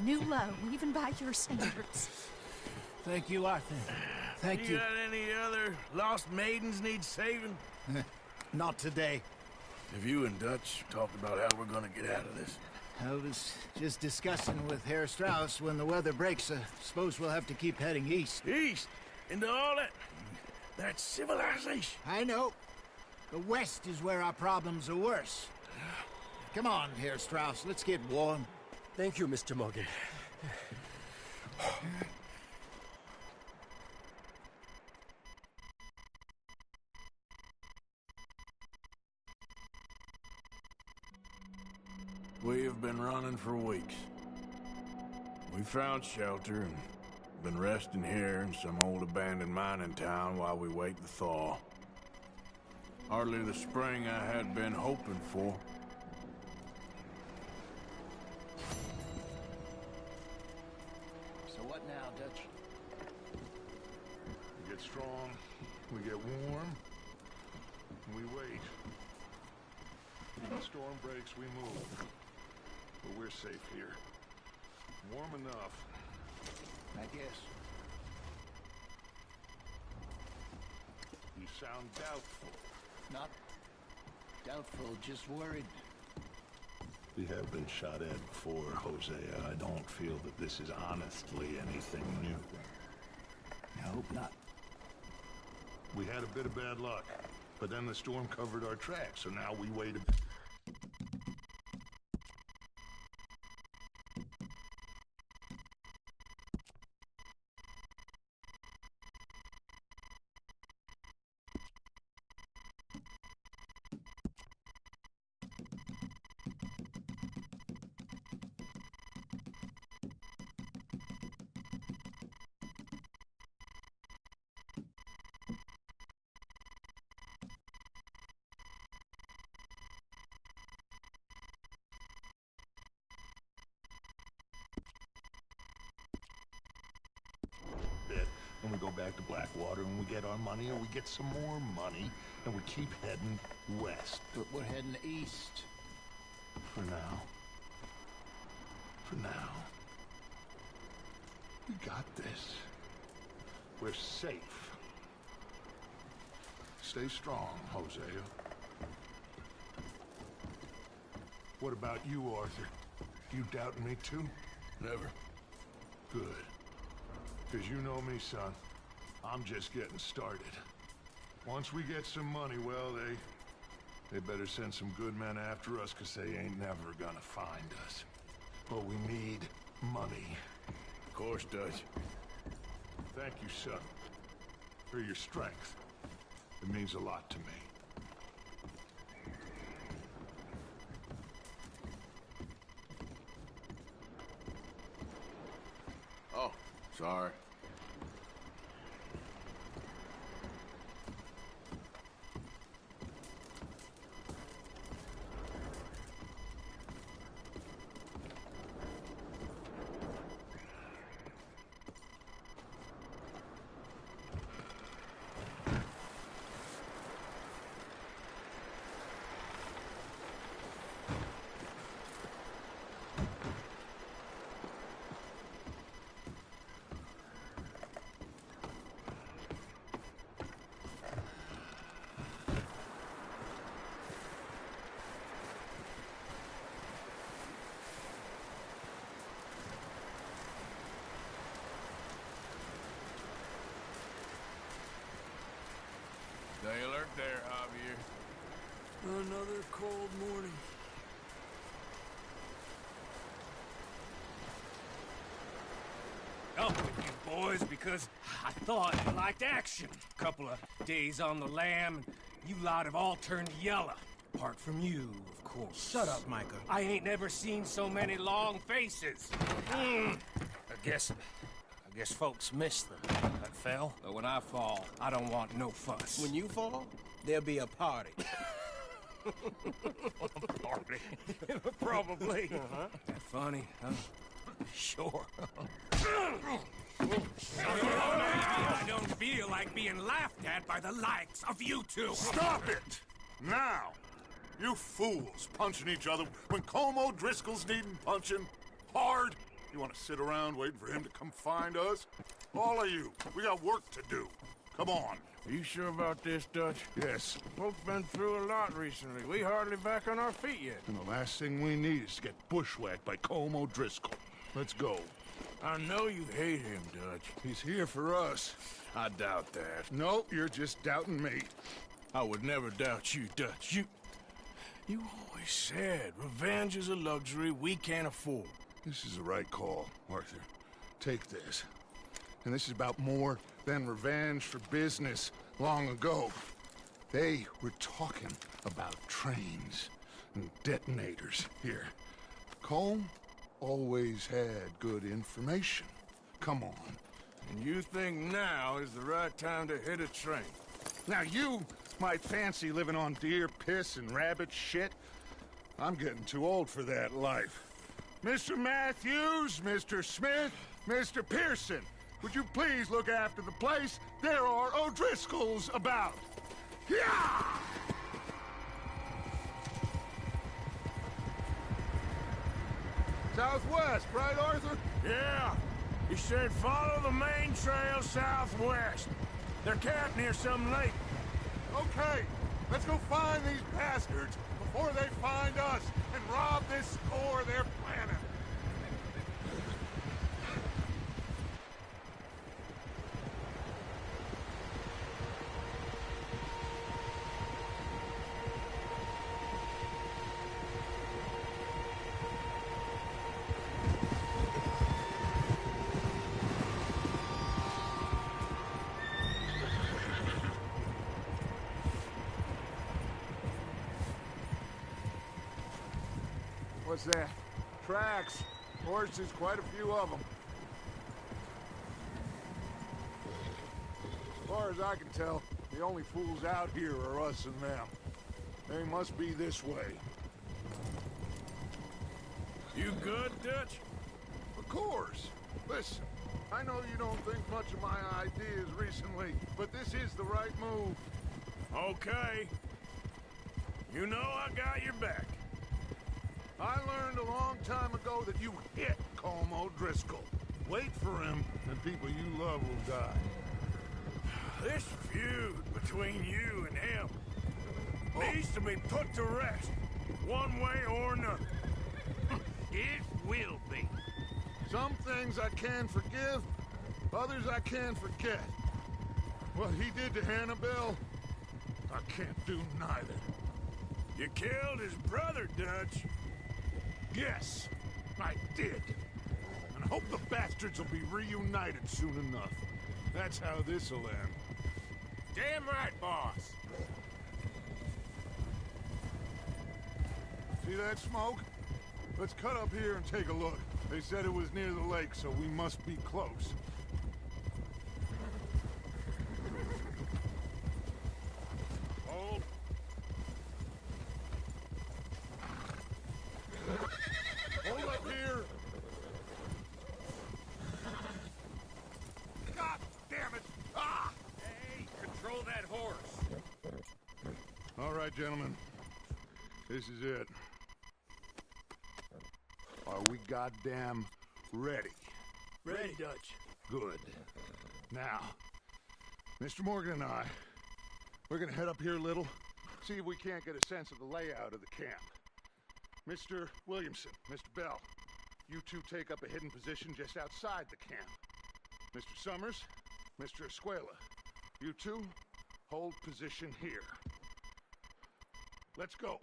new low, even by your standards. Thank you, Arthur. Thank you. You got any other lost maidens need saving? Not today. Have you and Dutch talked about how we're gonna get out of this? I was just discussing with Herr Strauss when the weather breaks. I suppose we'll have to keep heading east. East? Into all that civilization? I know. The west is where our problems are worse. Come on, Herr Strauss, let's get warm. Thank you, Mr. Morgan. We have been running for weeks. We found shelter and been resting here in some old abandoned mining town while we wait the thaw. Hardly the spring I had been hoping for. So what now, Dutch? We get strong, we get warm, and we wait. When the storm breaks, we move. But we're safe here. Warm enough. I guess. You sound doubtful. Not doubtful, just worried. We have been shot at before, Hosea. I don't feel that this is honestly anything new. I hope not. We had a bit of bad luck, but then the storm covered our tracks, so now we wait a bit. And we go back to Blackwater and we get our money and we get some more money and we keep heading west. But we're heading east. For now. For now. We got this. We're safe. Stay strong, Hosea. What about you, Arthur? You doubting me too? Never. Good. Because you know me, son. I'm just getting started. Once we get some money, well, they better send some good men after us, because they ain't never gonna find us. But we need money. Of course, Dutch. Thank you, son. For your strength. It means a lot to me. Oh, sorry. Stay alert there, Javier. Another cold morning. Up with you boys because I thought you liked action. Couple of days on the lam, and you lot have all turned yellow. Apart from you, of course. Shut up, Micah. I ain't never seen so many long faces. I guess folks miss them. That fell. But when I fall, I don't want no fuss. When you fall, there'll be a party. Party? Probably. That funny, huh? Sure. I don't feel like being laughed at by the likes of you two. Stop it! Now! You fools punching each other when Como Driscoll's needing punching hard. You want to sit around waiting for him to come find us? All of you, we got work to do. Come on. Are you sure about this, Dutch? Yes. Folks been through a lot recently. We hardly back on our feet yet. And the last thing we need is to get bushwhacked by Colm O'Driscoll. Let's go. I know you hate him, Dutch. He's here for us. I doubt that. No, you're just doubting me. I would never doubt you, Dutch. You always said revenge is a luxury we can't afford. This is the right call, Arthur. Take this. And this is about more than revenge for business long ago. They were talking about trains and detonators here. Colm always had good information. Come on. And you think now is the right time to hit a train? Now you might fancy living on deer piss and rabbit shit. I'm getting too old for that life. Mr. Matthews, Mr. Smith, Mr. Pearson, would you please look after the place? There are O'Driscolls about. Yeah! Southwest, right, Arthur? Yeah. He said follow the main trail southwest. They're camped near some lake. Okay, let's go find these bastards before they find us and rob this store they're planning. What's that? Tracks. Horses, quite a few of them. As far as I can tell, the only fools out here are us and them. They must be this way. You good, Dutch? Of course. Listen, I know you don't think much of my ideas recently, but this is the right move. Okay. You know I got your back. I learned a long time ago that you hit Colm O'Driscoll. Wait for him, and people you love will die. This feud between you and him needs to be put to rest, one way or another. It will be. Some things I can forgive, others I can forget. What he did to Annabelle, I can't do neither. You killed his brother, Dutch. Yes, I did. And I hope the bastards will be reunited soon enough. That's how this'll end. Damn right, boss. See that smoke? Let's cut up here and take a look. They said it was near the lake, so we must be close. Hold. Hold up here! God damn it! Ah! Hey, control that horse. All right, gentlemen. This is it. Are we goddamn ready? Ready, Dutch. Good. Now, Mr. Morgan and I, we're gonna head up here a little, see if we can't get a sense of the layout of the camp. Mr. Williamson, Mr. Bell, you two take up a hidden position just outside the camp. Mr. Summers, Mr. Escuela, you two hold position here. Let's go.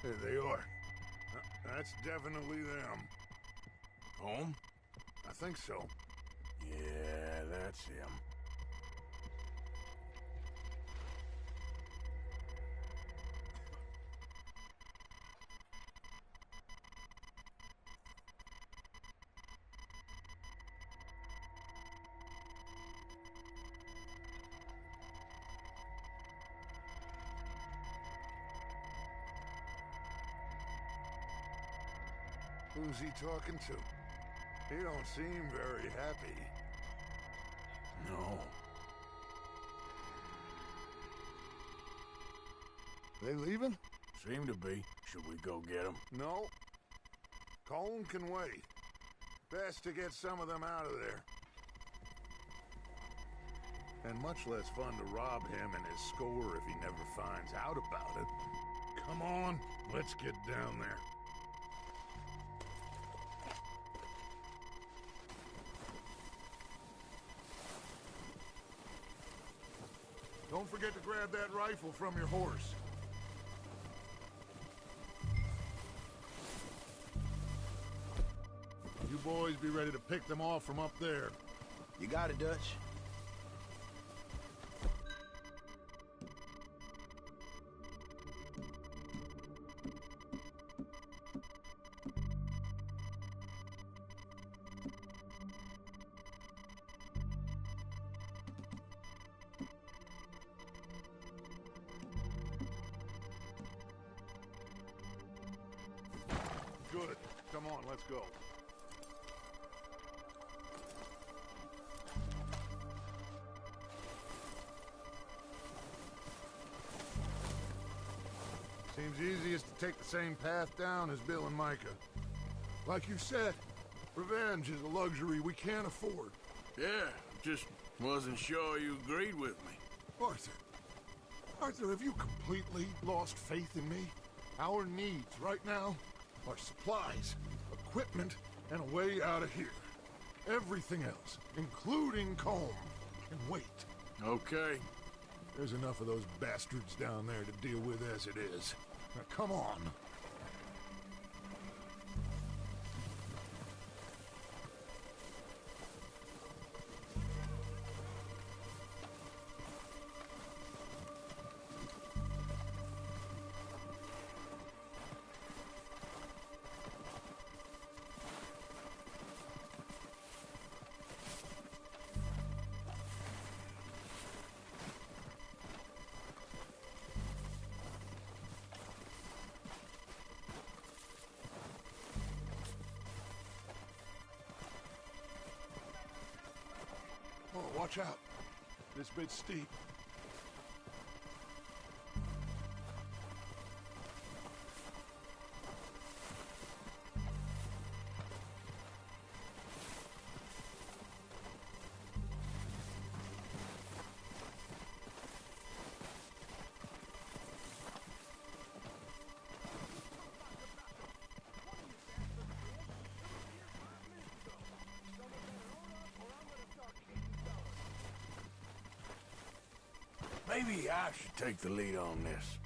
There they are. That's definitely them. Home? I think so. Yeah, that's him. Who's he talking to? He don't seem very happy. No. They leaving? Seem to be. Should we go get them? No. Colm can wait. Best to get some of them out of there. And much less fun to rob him and his score if he never finds out about it. Come on, let's get down there. Don't forget to grab that rifle from your horse. You boys be ready to pick them off from up there. You got it, Dutch. Good. Come on, let's go. Seems easiest to take the same path down as Bill and Micah. Like you said, revenge is a luxury we can't afford. Yeah, just wasn't sure you agreed with me. Arthur. Arthur, have you completely lost faith in me? Our needs right now are supplies, equipment, and a way out of here. Everything else, including Colm, can wait. Okay. There's enough of those bastards down there to deal with as it is. Now, come on. Oh, watch out. This bit's steep. Maybe I should take the lead on this.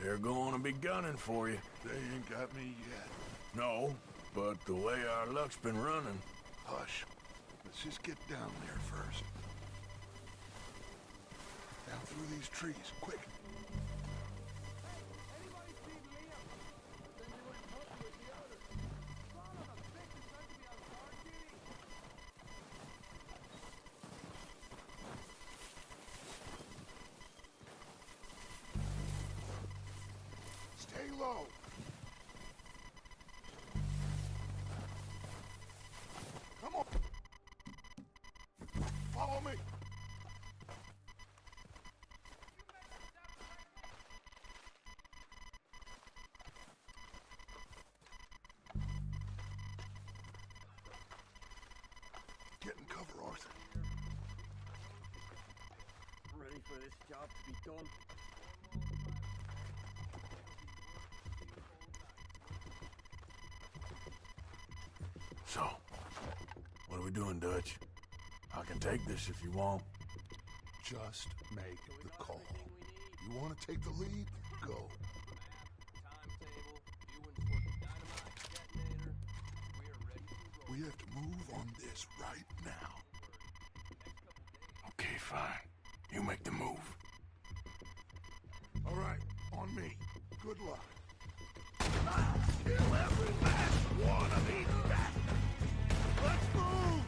They're going to be gunning for you. They ain't got me yet. No, but the way our luck's been running... Hush. Let's just get down there first. Down through these trees, quick. Stay low. Come on. Follow me. Get in cover, Arthur. Ready for this job to be done? So, what are we doing, Dutch? I can take this if you want. Just make the call. You want to take the lead? Go. We have to move on this right now. Okay, fine. You make the move. All right, on me. Good luck. I'll kill every last one of these bastards. Let's move!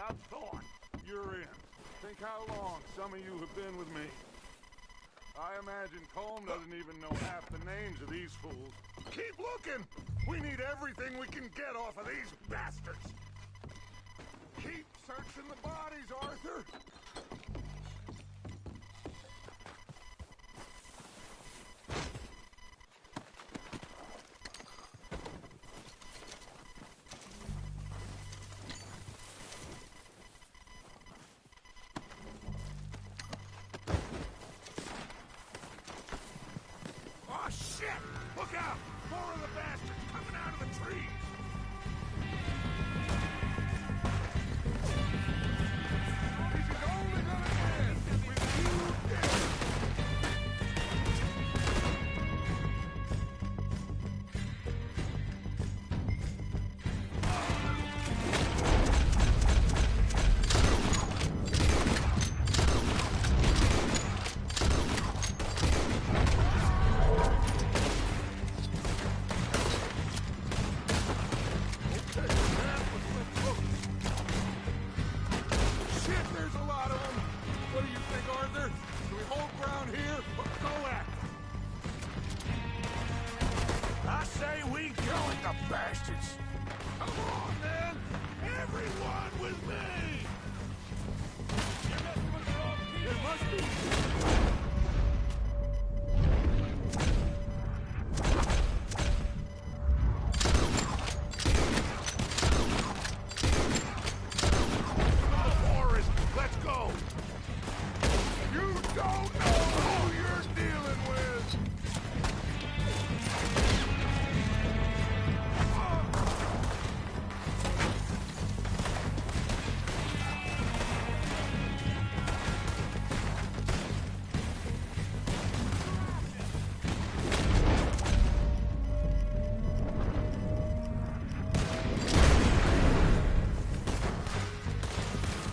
I thought. You're in. Think how long some of you have been with me. I imagine Colm doesn't even know half the names of these fools. Keep looking! We need everything we can get off of these bastards! Keep searching the bodies, Arthur! Oh, shit! Look out! More of the bastards coming out of the trees! This is only gonna end with you dead! Shit, there's a lot of them! What do you think, Arthur? Do we hold ground here or go after them? I say we go at the bastards! Come on, then! Everyone with me! It must be... Forest, let's go! You don't know who you're dealing with!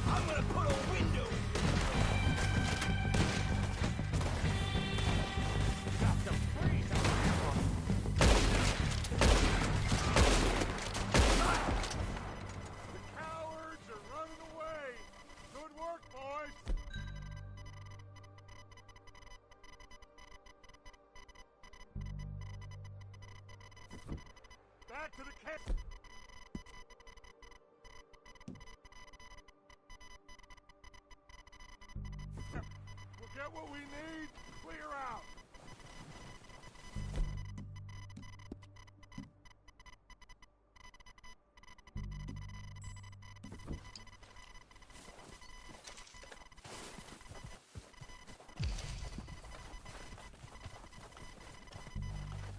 I'm gonna put a window in got to freeze The cowards are running away! Good work, boys! Back to the camp! We'll get what we need, clear out!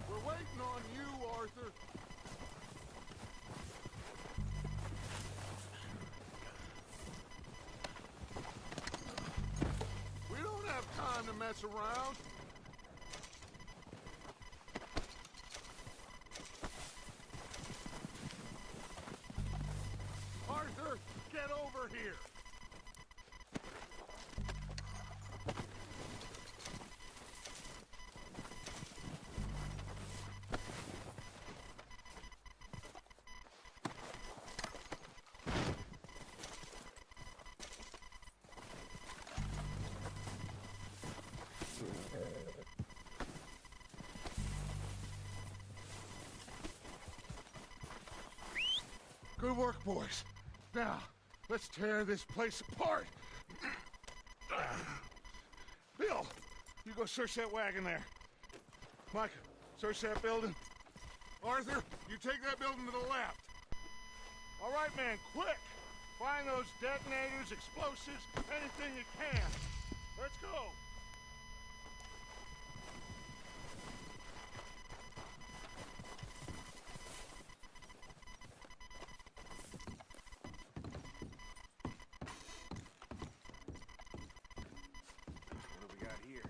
We're waiting on you, Arthur. We don't have time to mess around. Arthur, get over here. Good work, boys. Now, let's tear this place apart. Bill, you go search that wagon there. Mike, search that building. Arthur, you take that building to the left. All right, man, quick. Find those detonators, explosives, anything you can. Let's go. What do we got here?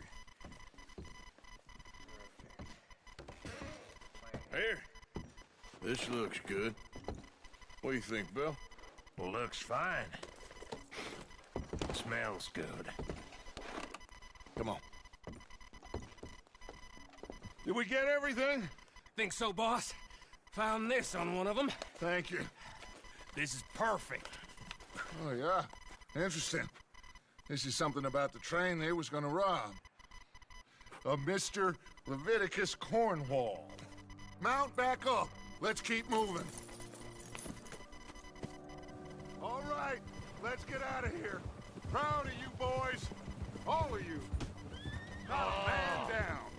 Here. This looks good. What do you think, Bill? Well, looks fine. Smells good. Come on. Did we get everything? Think so, boss? Found this on one of them. Thank you. This is perfect. Oh, yeah? Interesting. This is something about the train they was gonna rob. Of Mr. Leviticus Cornwall. Mount back up. Let's keep moving. All right, let's get out of here. Proud of you boys. All of you. Not a man down.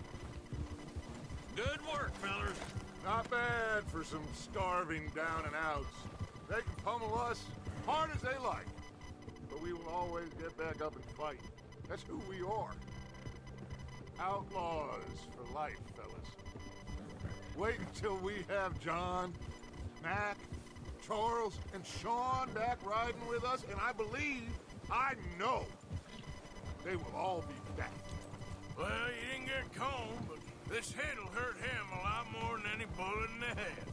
Good work, fellers. Not bad for some starving down and outs. They can pummel us hard as they like. But we will always get back up and fight. That's who we are. Outlaws for life, fellas. Wait until we have John, Mac, Charles, and Sean back riding with us, and I know, they will all be back. Well, you didn't get Colm, but this hit'll hurt him a lot more than any bullet in the head.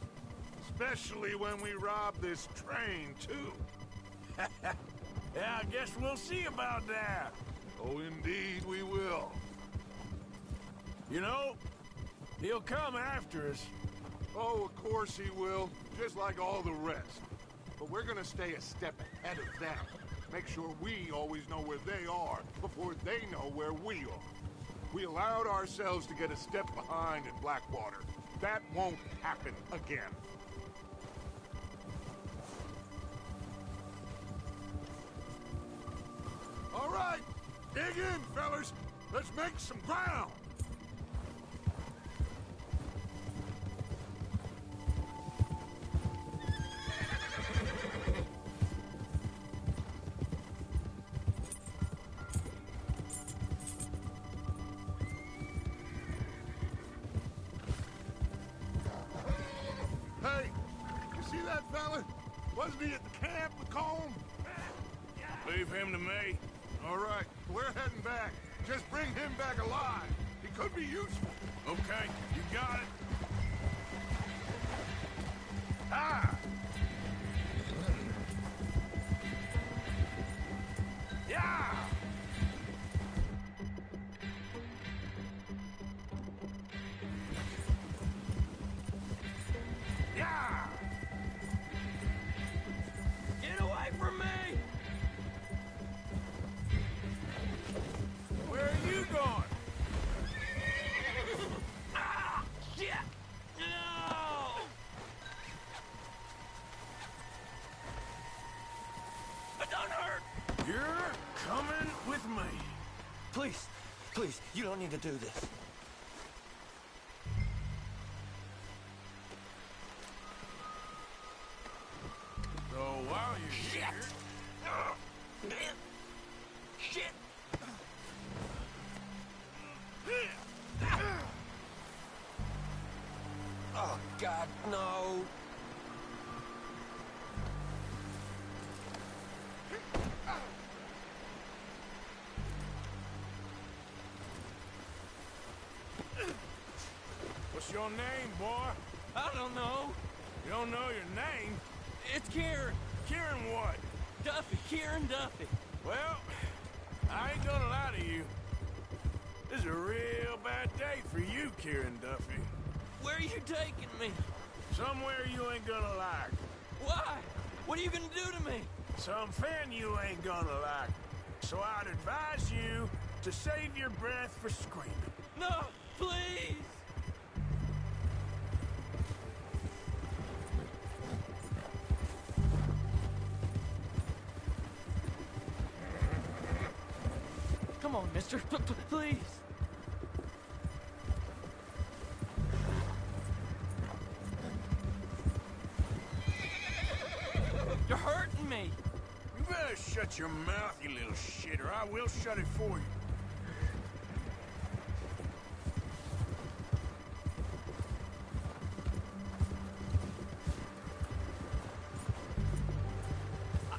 Especially when we rob this train, too. Yeah, I guess we'll see about that. Oh, indeed we will. You know, he'll come after us. Oh, of course he will, just like all the rest. But we're gonna stay a step ahead of them. Make sure we always know where they are before they know where we are. We allowed ourselves to get a step behind in Blackwater. That won't happen again. All right, dig in, fellas. Let's make some ground. Hey, you see that fella? Wasn't he at the camp with Colm? Leave him to me. All right, we're heading back. Just bring him back alive. He could be useful. Okay, you got it. Ah! Yeah! Yeah! Get away from me! Where are you going? Ah! Shit! No! It don't hurt! You're coming with me. Please, please, you don't need to do this. So while you're here... Shit! Oh, God, no. What's your name, boy? I don't know. You don't know your name? It's Kieran. Kieran what? Duffy. Kieran Duffy. Well, I ain't gonna lie to you. This is a real bad day for you, Kieran Duffy. Where are you taking me? Somewhere you ain't gonna like. Why? What are you gonna do to me? Something you ain't gonna like. So I'd advise you to save your breath for screaming. No, please! Come on, mister. Please. You're hurting me. You better shut your mouth, you little shit, or I will shut it for you.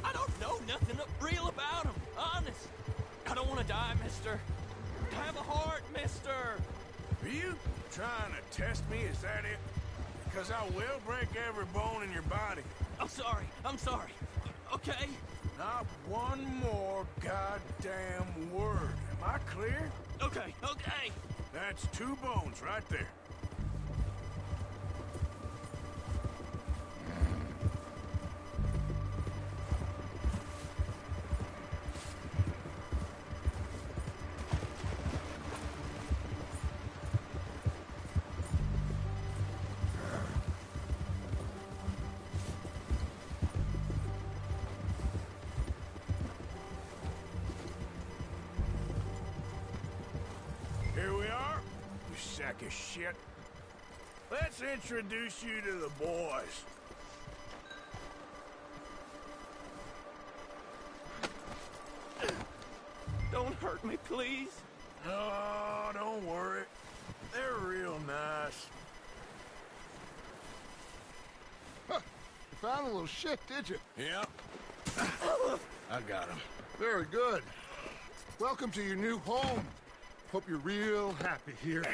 I don't know nothing real about him. Honest. I don't want to die, mister. I have a heart, mister. Are you trying to test me? Is that it? Because I will break every bone in your body. I'm sorry. I'm sorry. Okay? Not one more goddamn word. Am I clear? Okay. Okay. That's 2 bones right there. Here we are, you sack of shit. Let's introduce you to the boys. Don't hurt me, please. Oh, don't worry. They're real nice. Huh. You found a little shit, did you? Yep. I got him. Very good. Welcome to your new home. Hope you're real happy here.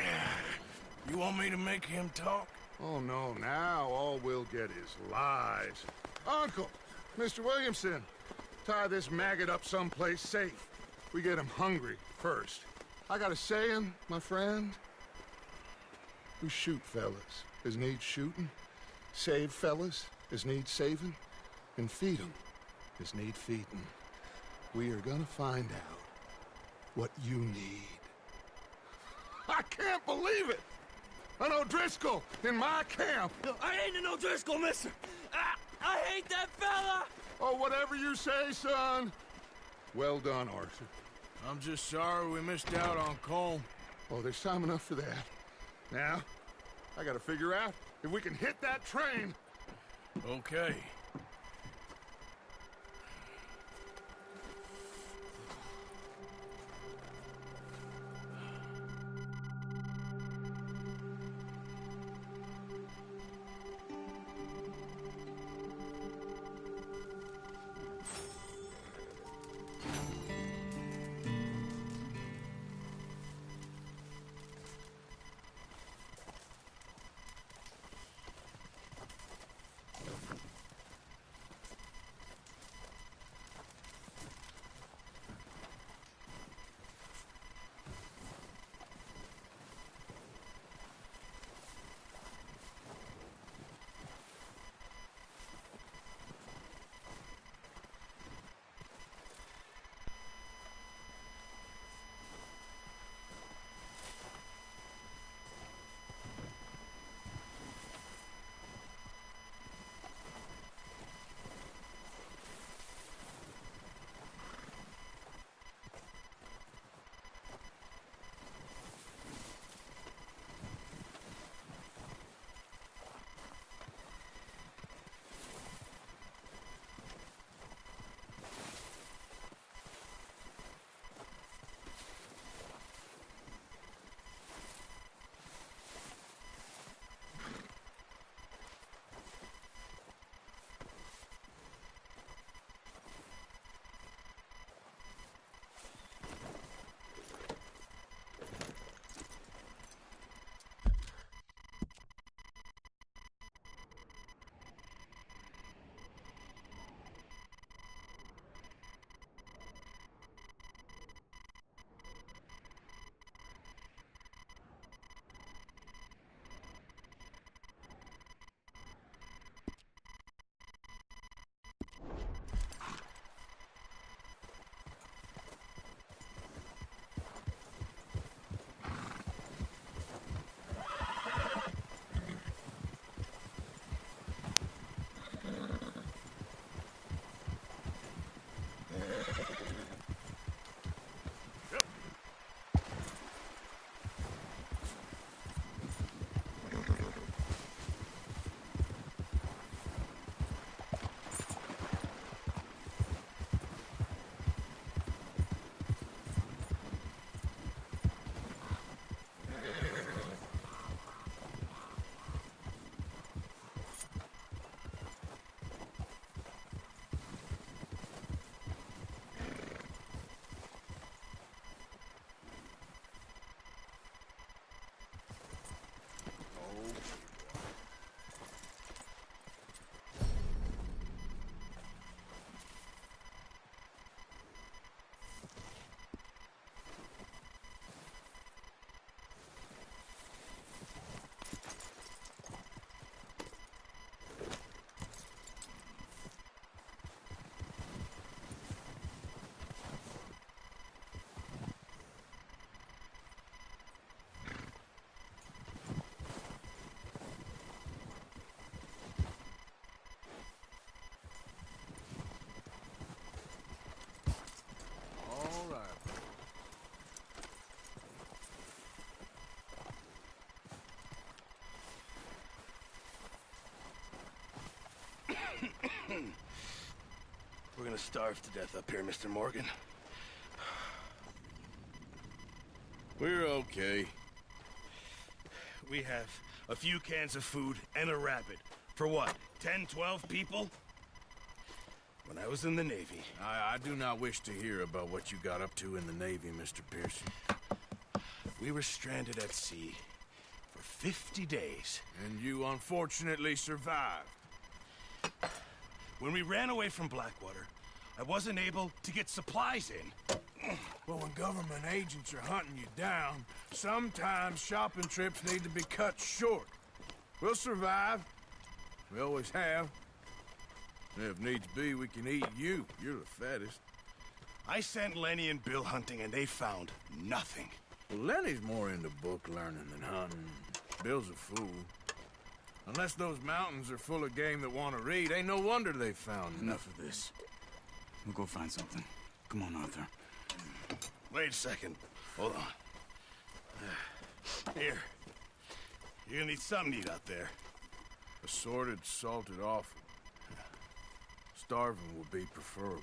You want me to make him talk? Oh, no, now all we'll get is lies. Uncle, Mr. Williamson, tie this maggot up someplace safe. We get him hungry first. I got a saying, my friend. We shoot fellas as need shooting, save fellas as need saving, and feed 'em as need feeding. We are gonna find out what you need. I can't believe it! An O'Driscoll in my camp! I ain't an O'Driscoll, mister! I hate that fella! Oh, whatever you say, son. Well done, Arthur. I'm just sorry we missed out on Colm. Oh, there's time enough for that. Now, I gotta figure out if we can hit that train. Okay. gonna starve to death up here, Mr. Morgan. We're okay. We have a few cans of food and a rabbit. For what, 10, 12 people? When I was in the Navy... I do not wish to hear about what you got up to in the Navy, Mr. Pearson. We were stranded at sea for 50 days. And you unfortunately survived. When we ran away from Blackwater, I wasn't able to get supplies in. Well, when government agents are hunting you down, sometimes shopping trips need to be cut short. We'll survive. We always have. And if needs be, we can eat you. You're the fattest. I sent Lenny and Bill hunting, and they found nothing. Well, Lenny's more into book learning than hunting. Bill's a fool. Unless those mountains are full of game that want to read, ain't no wonder they found Enough of this. We'll go find something. Come on, Arthur. Wait a second. Hold on. Here. You're gonna need something to eat out there. Assorted, salted offal. Starving will be preferable.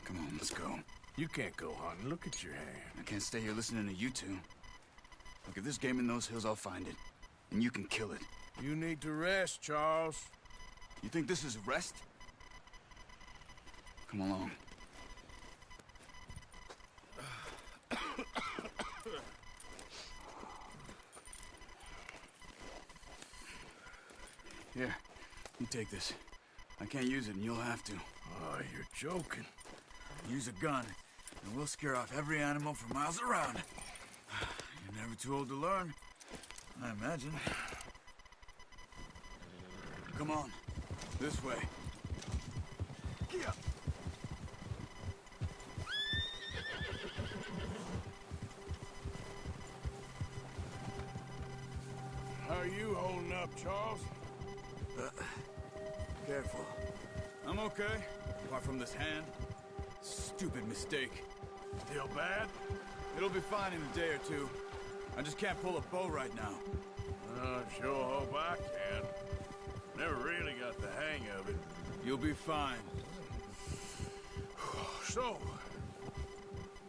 Come on, let's go. You can't go hunting. Look at your hand. I can't stay here listening to you two. Look, if there's game in those hills, I'll find it. And you can kill it. You need to rest, Charles. You think this is rest? Come along. Here, you take this. I can't use it, and you'll have to. Oh, you're joking. Use a gun, and we'll scare off every animal for miles around. You're never too old to learn, I imagine. Come on, this way. Get up. How are you holding up, Charles? Careful. I'm okay, apart from this hand. Stupid mistake. Still bad? It'll be fine in a day or two. I just can't pull a bow right now. I sure hope I can. Never really got the hang of it. You'll be fine. So,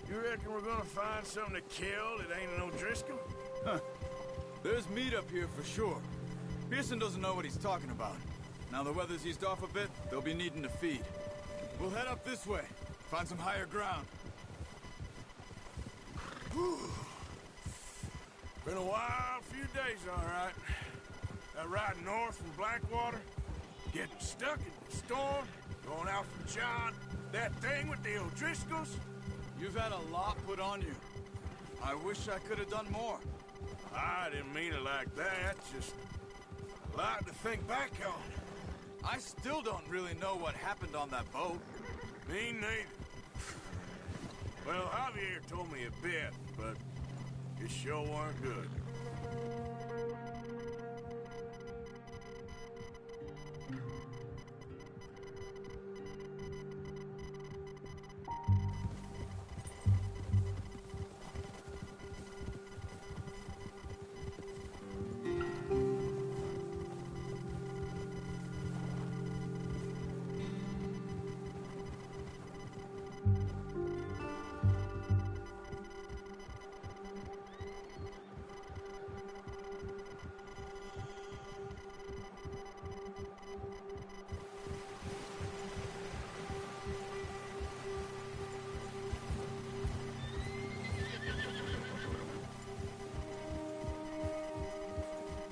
you reckon we're gonna find something to kill that ain't no Driscoll? Huh. There's meat up here for sure. Pearson doesn't know what he's talking about. Now the weather's eased off a bit, they'll be needing to feed. We'll head up this way, find some higher ground. Whew. Been a wild few days, all right. That ride north from Blackwater, getting stuck in the storm, going out from John, that thing with the O'Driscolls. You've had a lot put on you. I wish I could have done more. I didn't mean it like that, just a lot to think back on. I still don't really know what happened on that boat. Me neither. Well, Javier told me a bit, but it sure weren't good.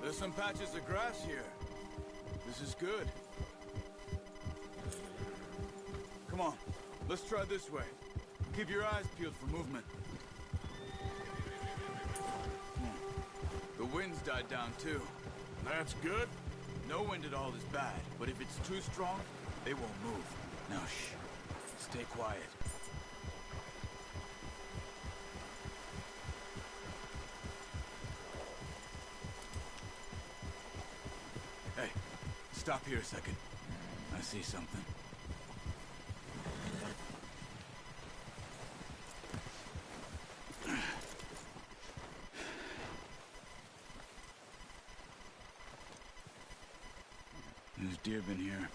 There's some patches of grass here. This is good. Come on, let's try this way. Keep your eyes peeled for movement. The wind's died down too. That's good. No wind at all is bad, but if it's too strong, they won't move. Now shh, stay quiet. Hey, stop here a second. I see something. There's deer been here.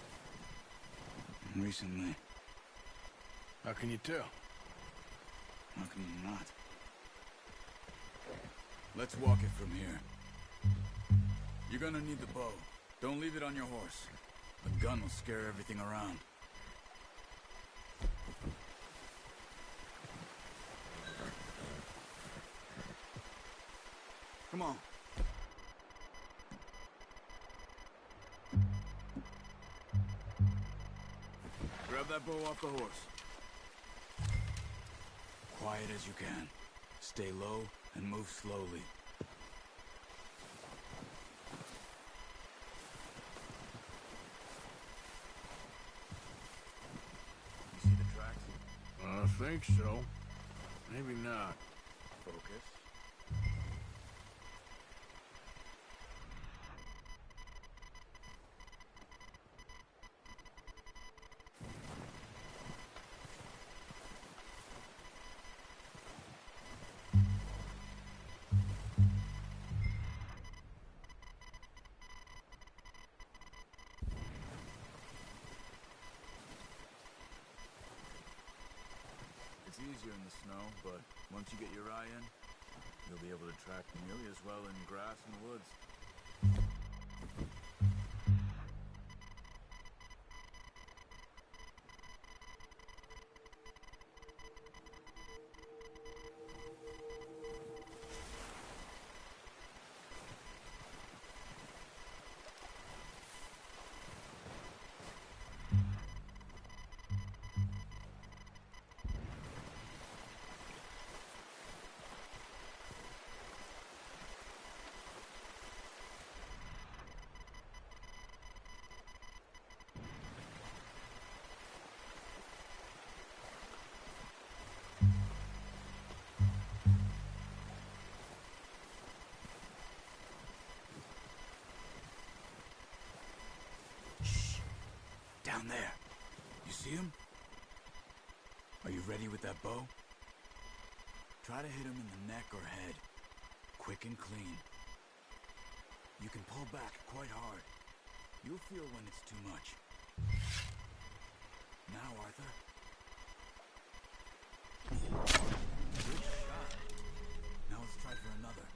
Recently. How can you tell? How can you not? Let's walk it from here. You're gonna need the bow. Don't leave it on your horse. The gun will scare everything around. Come on. Grab that bow off the horse. Quiet as you can. Stay low and move slowly. You see the tracks? I think so. Maybe not. Focus. It's easier in the snow, but once you get your eye in, you'll be able to track nearly as well in grass and woods. Down there. You see him? Are you ready with that bow? Try to hit him in the neck or head. Quick and clean. You can pull back quite hard. You'll feel when it's too much. Now, Arthur. Good shot. Now let's try for another.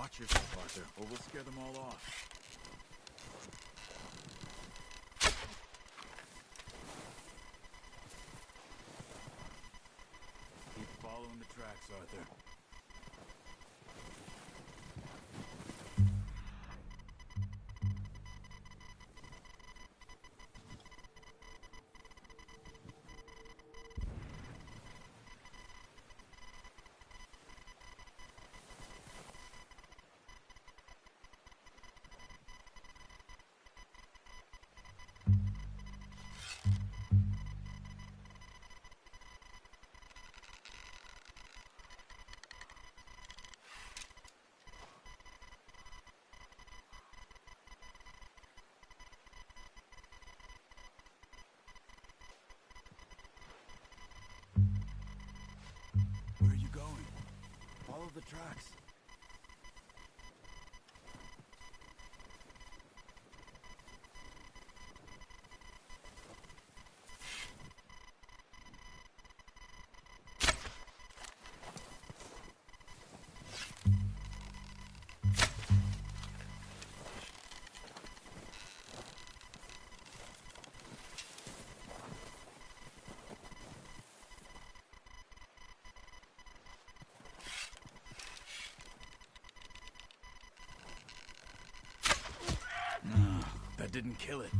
Watch yourself, Arthur, or we'll scare them all off. Keep following the tracks, Arthur. Where are you going? Follow the tracks. No, that didn't kill it.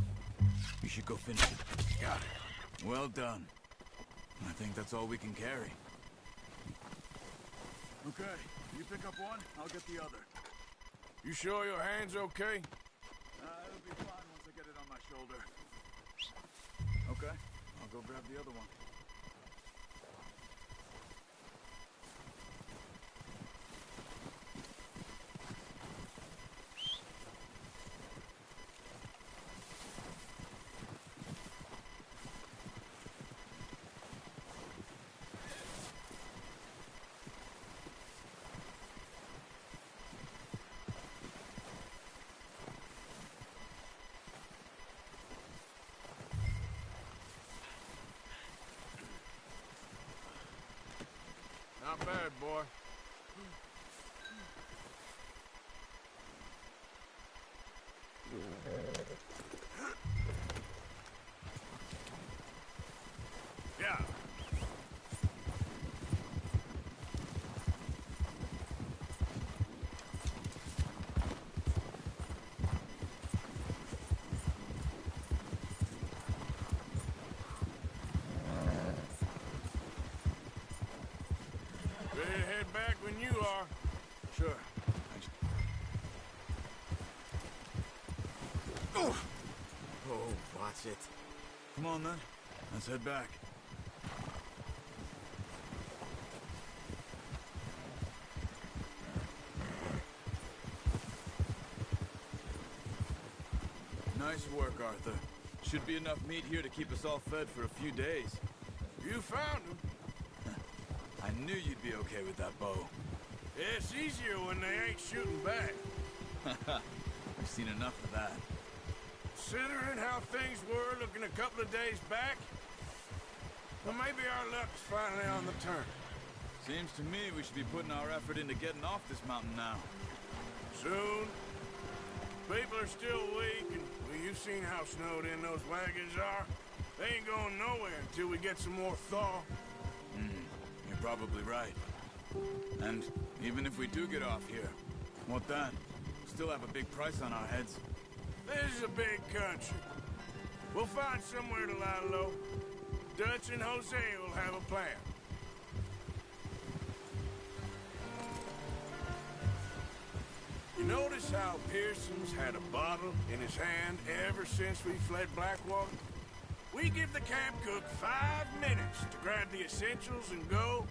You should go finish it. Got it. Well done. I think that's all we can carry. Okay, you pick up one, I'll get the other. You sure your hand's okay? It'll be fine once I get it on my shoulder. Okay, I'll go grab the other one. Not bad, boy. Yeah. Ready to head back when you are. Sure. Thanks. Oh, watch it. Come on, then. Let's head back. Nice work, Arthur. Should be enough meat here to keep us all fed for a few days. You found him. I knew you'd be okay with that bow. It's easier when they ain't shooting back. We've seen enough of that. Considering how things were looking a couple of days back, well, maybe our luck's finally on the turn. Seems to me we should be putting our effort into getting off this mountain now. Soon. People are still weak, and well, you've seen how snowed in those wagons are. They ain't going nowhere until we get some more thaw. You're probably right. And even if we do get off here, what then? Still have a big price on our heads. This is a big country. We'll find somewhere to lie low. Dutch and Jose will have a plan. You notice how Pearson's had a bottle in his hand ever since we fled Blackwater? We give the camp cook 5 minutes to grab the essentials and go,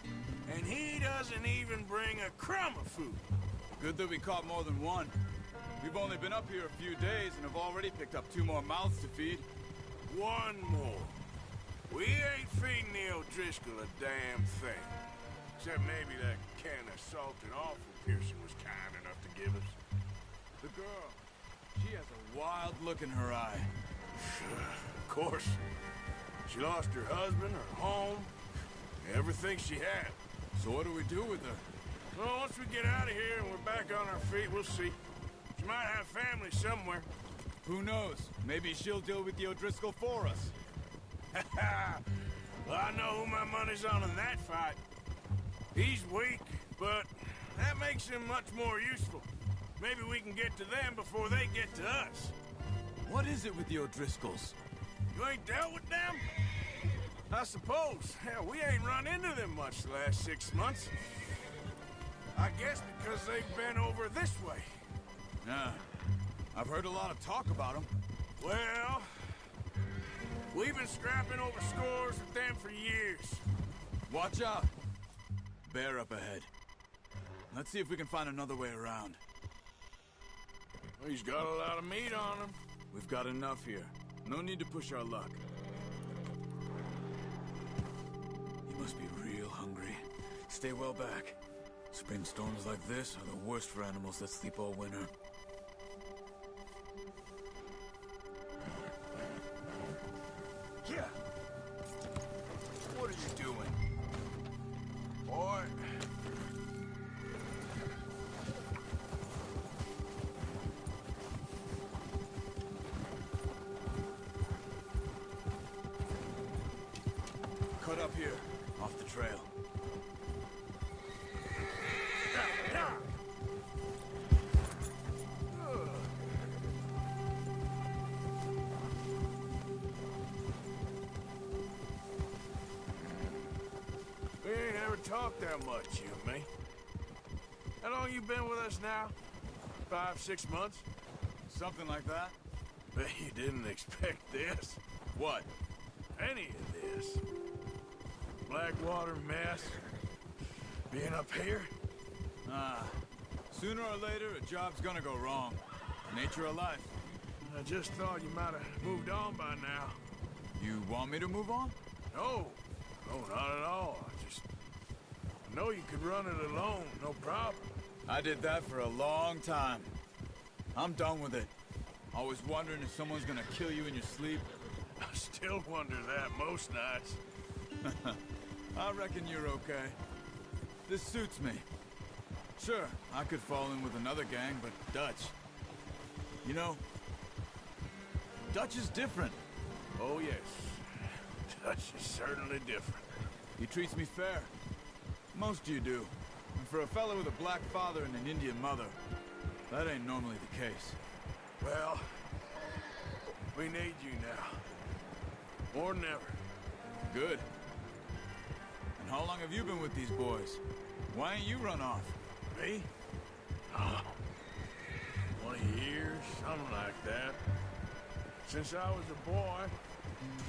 and he doesn't even bring a crumb of food. Good that we caught more than one. We've only been up here a few days and have already picked up 2 more mouths to feed. 1 more. We ain't feeding the O'Driscoll a damn thing. Except maybe that can of salted offal Pearson was kind enough to give us. The girl, she has a wild look in her eye. Of course. She lost her husband, her home, everything she had. So what do we do with her? Well, once we get out of here and we're back on our feet, we'll see. She might have family somewhere. Who knows? Maybe she'll deal with the O'Driscoll for us. Well, I know who my money's on in that fight. He's weak, but that makes him much more useful. Maybe we can get to them before they get to us. What is it with the O'Driscolls? You ain't dealt with them? I suppose. Hell, we ain't run into them much the last 6 months. I guess because they've been over this way. Yeah. I've heard a lot of talk about them. Well, we've been scrapping over scores with them for years. Watch out. Bear up ahead. Let's see if we can find another way around. Well, he's got a lot of meat on him. We've got enough here. No need to push our luck. You must be real hungry. Stay well back. Spring storms like this are the worst for animals that sleep all winter. Yeah. What are you doing? Boy. Cut up here, off the trail. We ain't ever talked that much, you and me. How long you been with us now? 5, 6 months? Something like that? Bet you didn't expect this. What? Any of this. Blackwater mess. Being up here? Sooner or later, a job's gonna go wrong. Nature of life. I just thought you might have moved on by now. You want me to move on? No. No, not at all. I know you could run it alone, no problem. I did that for a long time. I'm done with it. Always wondering if someone's gonna kill you in your sleep. I still wonder that most nights. I reckon you're okay. This suits me. Sure, I could fall in with another gang, but Dutch... You know, Dutch is different. Oh, yes. Dutch is certainly different. He treats me fair. Most of you do. And for a fellow with a black father and an Indian mother, that ain't normally the case. Well, we need you now. More than ever. Good. And how long have you been with these boys? Why ain't you run off? Me? Oh, 20 years, something like that. Since I was a boy.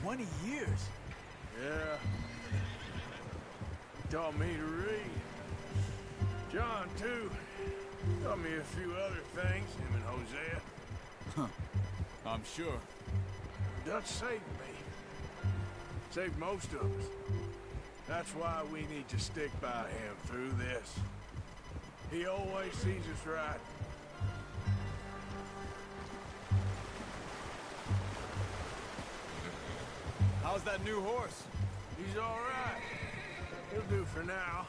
20 years? Yeah. He taught me to read. John, too. Taught me a few other things, him and Hosea. I'm sure. Dutch saved me. Saved most of us. That's why we need to stick by him through this. He always sees us right. How's that new horse? He's all right. He'll do for now.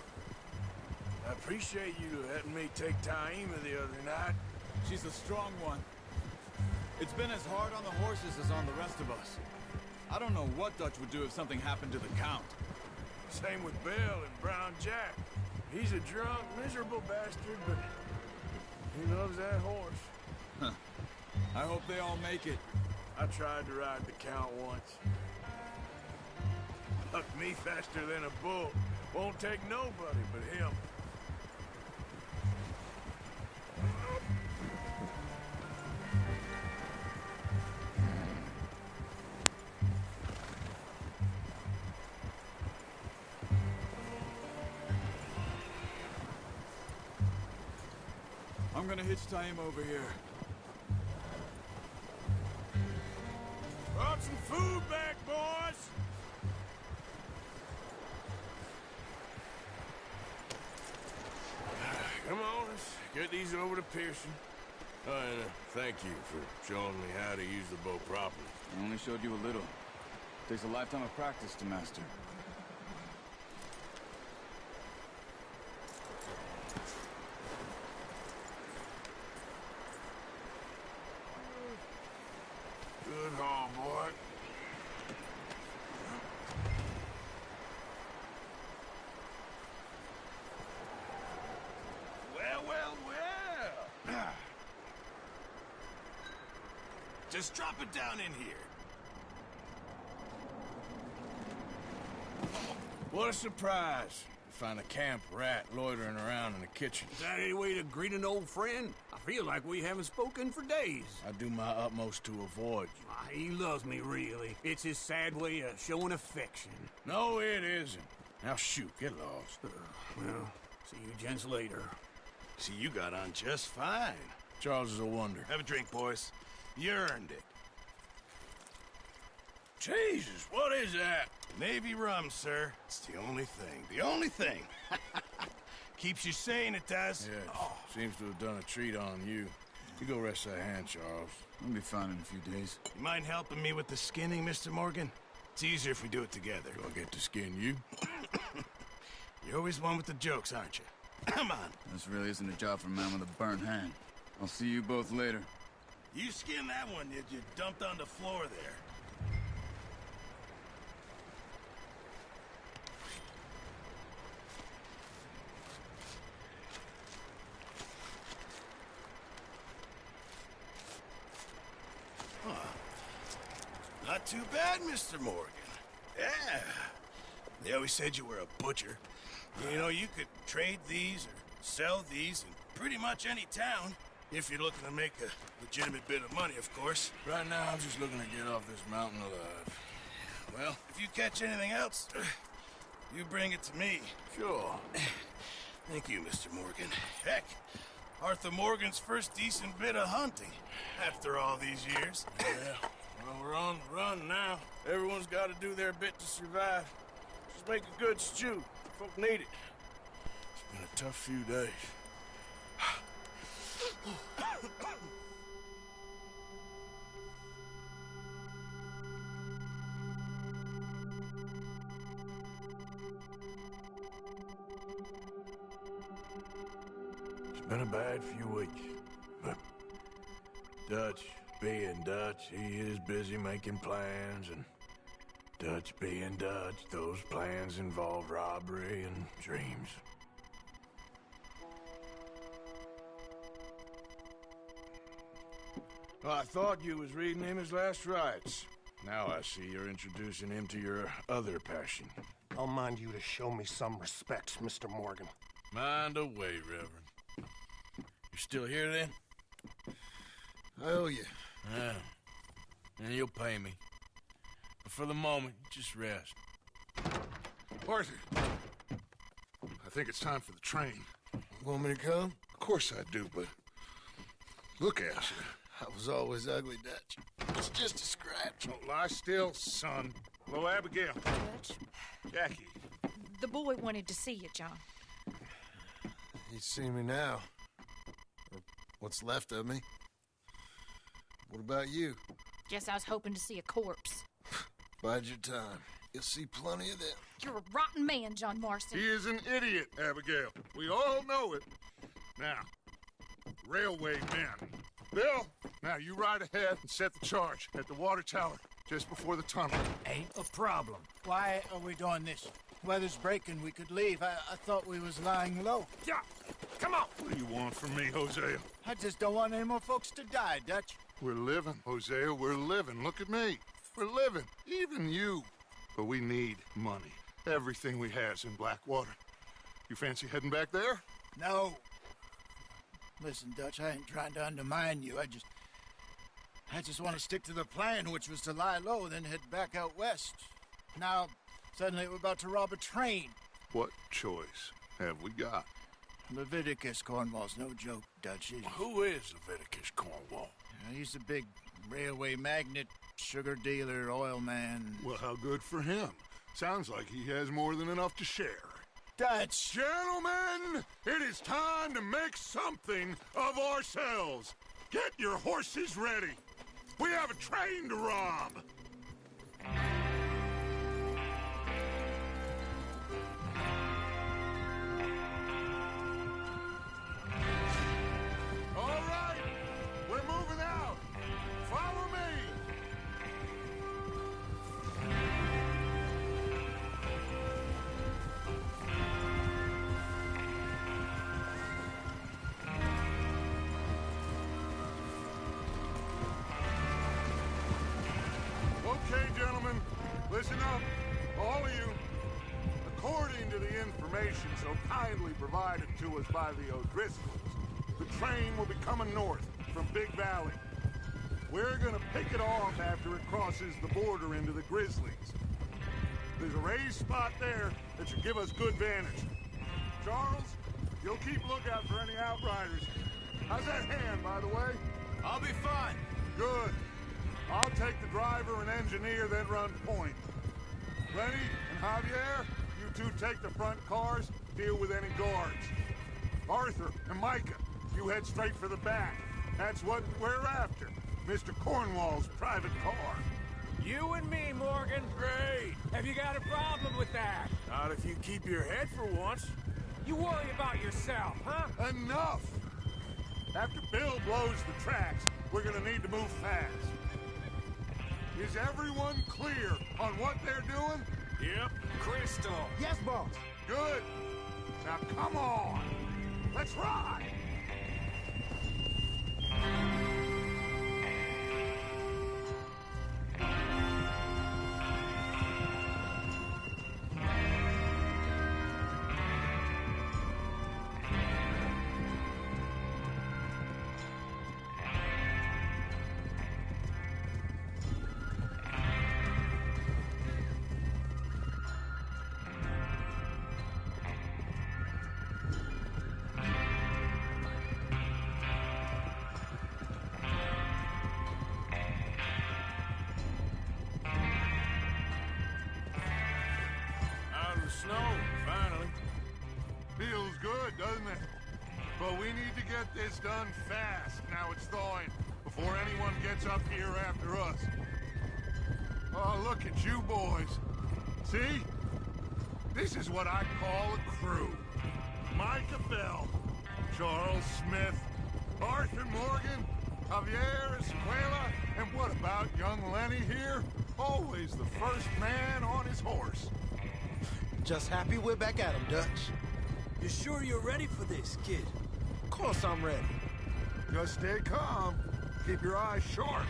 I appreciate you letting me take Taima the other night. She's a strong one. It's been as hard on the horses as on the rest of us. I don't know what Dutch would do if something happened to the Count. Same with Bill and Brown Jack. He's a drunk, miserable bastard, but he loves that horse. Huh. I hope they all make it. I tried to ride the Count once. Bucked me faster than a bull. Won't take nobody but him. I'm gonna hitch Taima over here. Brought some food back, boys! Come on, let's get these over to Pearson. Oh, and thank you for showing me how to use the bow properly. I only showed you a little. Takes a lifetime of practice to master. Just drop it down in here. What a surprise. To find a camp rat loitering around in the kitchen. Is that any way to greet an old friend? I feel like we haven't spoken for days. I do my utmost to avoid you. He loves me, really. It's his sad way of showing affection. No, it isn't. Now shoot, get lost. Well, see you gents later. See, you got on just fine. Charles is a wonder. Have a drink, boys. You earned it. Jesus, what is that? Navy rum, sir. It's the only thing. The only thing. Keeps you sane, it does. Yeah, seems to have done a treat on you. You go rest that hand, Charles. I'll be fine in a few days. You mind helping me with the skinning, Mr. Morgan? It's easier if we do it together. Do I get to skin you? You're always one with the jokes, aren't you? Come on. This really isn't a job for a man with a burnt hand. I'll see you both later. You skinned that one that you dumped on the floor there. Not too bad, Mr. Morgan. Yeah. They always said you were a butcher. You know, you could trade these or sell these in pretty much any town. If you're looking to make a legitimate bit of money, of course. Right now, I'm just looking to get off this mountain alive. Well, if you catch anything else, you bring it to me. Sure. Thank you, Mr. Morgan. Heck, Arthur Morgan's first decent bit of hunting after all these years. Yeah. Well, we're on the run now. Everyone's got to do their bit to survive. Just make a good stew. Folk need it. It's been a tough few days. It's been a bad few weeks, but Dutch being Dutch, he is busy making plans, and Dutch being Dutch, those plans involve robbery and dreams. Well, I thought you was reading him his last rites. Now I see you're introducing him to your other passion. I'll mind you to show me some respect, Mr. Morgan. Mind away, Reverend. You still here, then? I owe you. Yeah. And you'll pay me. But for the moment, just rest. Arthur, I think it's time for the train. Want me to come? Of course I do, but look at you. I was always ugly, Dutch. It's just a scratch. Don't lie still, son. Hello, Abigail. Dutch, Jackie. the boy wanted to see you, John. He's seen me now. Or what's left of me. What about you? Guess I was hoping to see a corpse. Bide your time. You'll see plenty of them. You're a rotten man, John Marston. He is an idiot, Abigail. We all know it. Now, railway men. Bill, now you ride ahead and set the charge at the water tower just before the tunnel. Ain't a problem. Why are we doing this? Weather's breaking. We could leave. I thought we was lying low. Yeah, come on. What do you want from me, Hosea? I just don't want any more folks to die, Dutch. We're living, Hosea. We're living. Look at me. We're living. Even you. But we need money. Everything we has in Blackwater. You fancy heading back there? No. Listen, Dutch, I ain't trying to undermine you. I just want to stick to the plan, which was to lie low, then head back out west. Now, suddenly we're about to rob a train. What choice have we got? Leviticus Cornwall's no joke, Dutch. Who is Leviticus Cornwall? He's a big railway magnate, sugar dealer, oil man. Well, how good for him. Sounds like he has more than enough to share. Dutch! Gentlemen, it is time to make something of ourselves. Get your horses ready. We have a train to rob. All right, we're moving out. Follow me. listen up, all of you. According to the information so kindly provided to us by the O'Driscolls, the train will be coming north from Big Valley. We're gonna pick it off after it crosses the border into the Grizzlies. There's a raised spot there that should give us good vantage. Charles, you'll keep lookout for any outriders. How's that hand, by the way? I'll be fine. Good. I'll take the driver and engineer, then run point. Lenny and Javier, you two take the front cars, deal with any guards. Arthur and Micah, you head straight for the back. That's what we're after. Mr. Cornwall's private car. You and me, Morgan. Great. Have you got a problem with that? Not if you keep your head for once. You worry about yourself, huh? Enough! After Bill blows the tracks, we're gonna need to move fast. Is everyone clear on what they're doing? Yep. Crystal. Yes, boss. Good. Now come on. Let's ride. Snow, finally. Feels good, doesn't it? But we need to get this done fast, now it's thawing, before anyone gets up here after us. Oh, look at you boys. See? This is what I call a crew. Micah Bell, Charles Smith, Arthur Morgan, Javier Escuela, and what about young Lenny here? Always the first man on his horse. Just happy we're back at him, Dutch. You sure you're ready for this, kid? Of course I'm ready. Just stay calm. Keep your eyes sharp.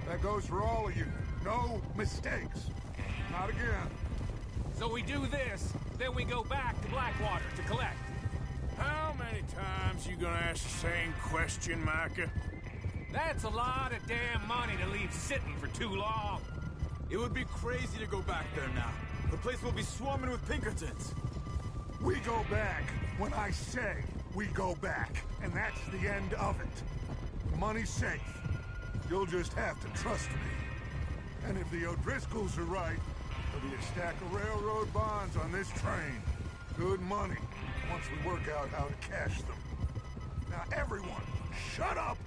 That goes for all of you. No mistakes. Not again. So we do this, then we go back to Blackwater to collect. How many times you gonna ask the same question, Micah? That's a lot of damn money to leave sitting for too long. It would be crazy to go back there now. The place will be swarming with Pinkertons. We go back when I say we go back, and that's the end of it. The money's safe. You'll just have to trust me. And if the O'Driscolls are right, there'll be a stack of railroad bonds on this train. Good money, once we work out how to cash them. Now everyone, shut up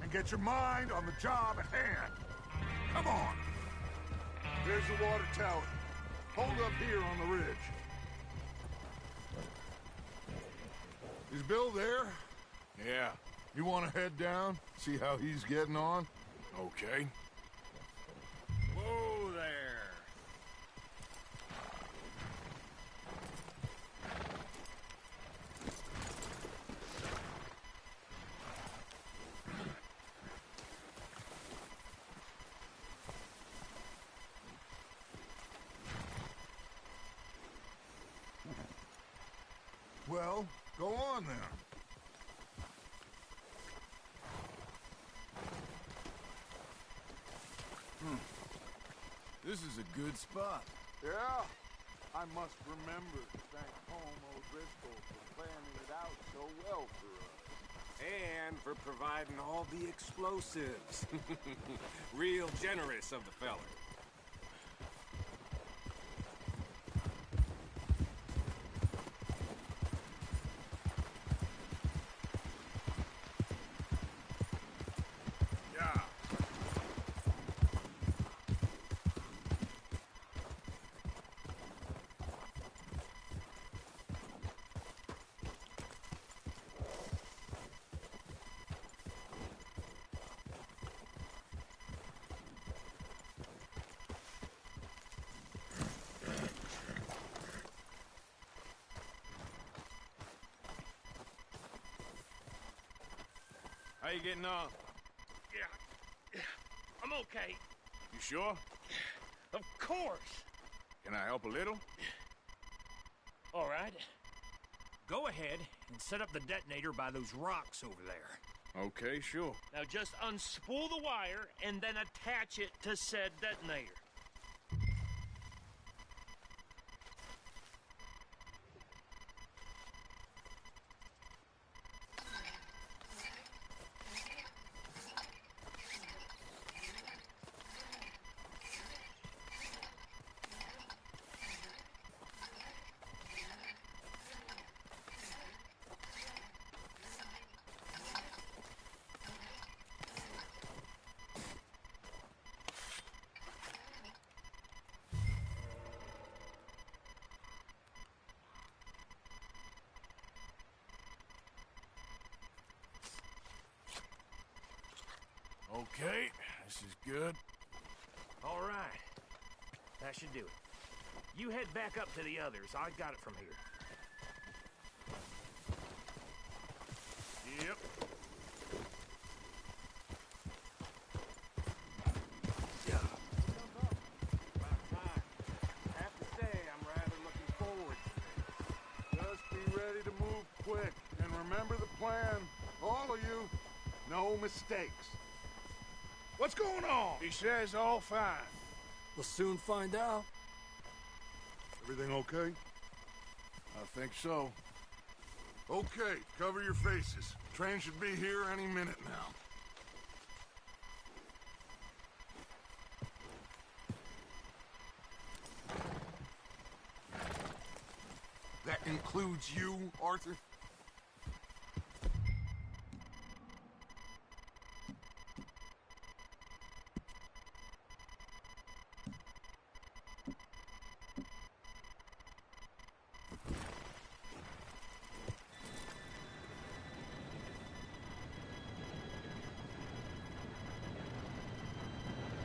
and get your mind on the job at hand. Come on. There's the water tower. Hold up here on the ridge. Is Bill there? Yeah. You want to head down, see how he's getting on? Okay. Whoa there. Well, go on then. This is a good spot. Yeah, I must remember to thank Home O'Driscoll for planning it out so well for us. And for providing all the explosives. Real generous of the fella. How you getting on? Yeah, I'm okay. You sure? Of course. Can I help a little? All right. Go ahead and set up the detonator by those rocks over there. Okay, sure. Now just unspool the wire and then attach it to said detonator. Okay, this is good. All right. That should do it. You head back up to the others. I got it from here. Yep. About time. I have to say, I'm rather looking forward to this. Just be ready to move quick. And remember the plan. All of you. No mistakes. What's going on? He says all fine. We'll soon find out. Everything okay? I think so. Okay, cover your faces. Train should be here any minute now. That includes you, Arthur?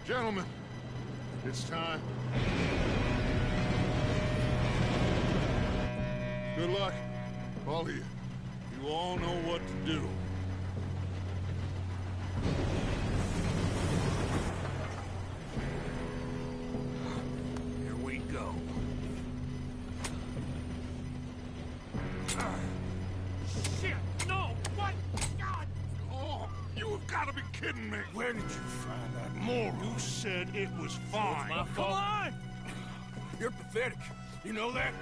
Gentlemen, it's time. Good luck, all of you. You all know what to do. Here we go. Shit! No! What? God! Oh, you have got to be kidding me. Where did you find that moron? You said it was fine. My fault. Come on! You're pathetic. You know that?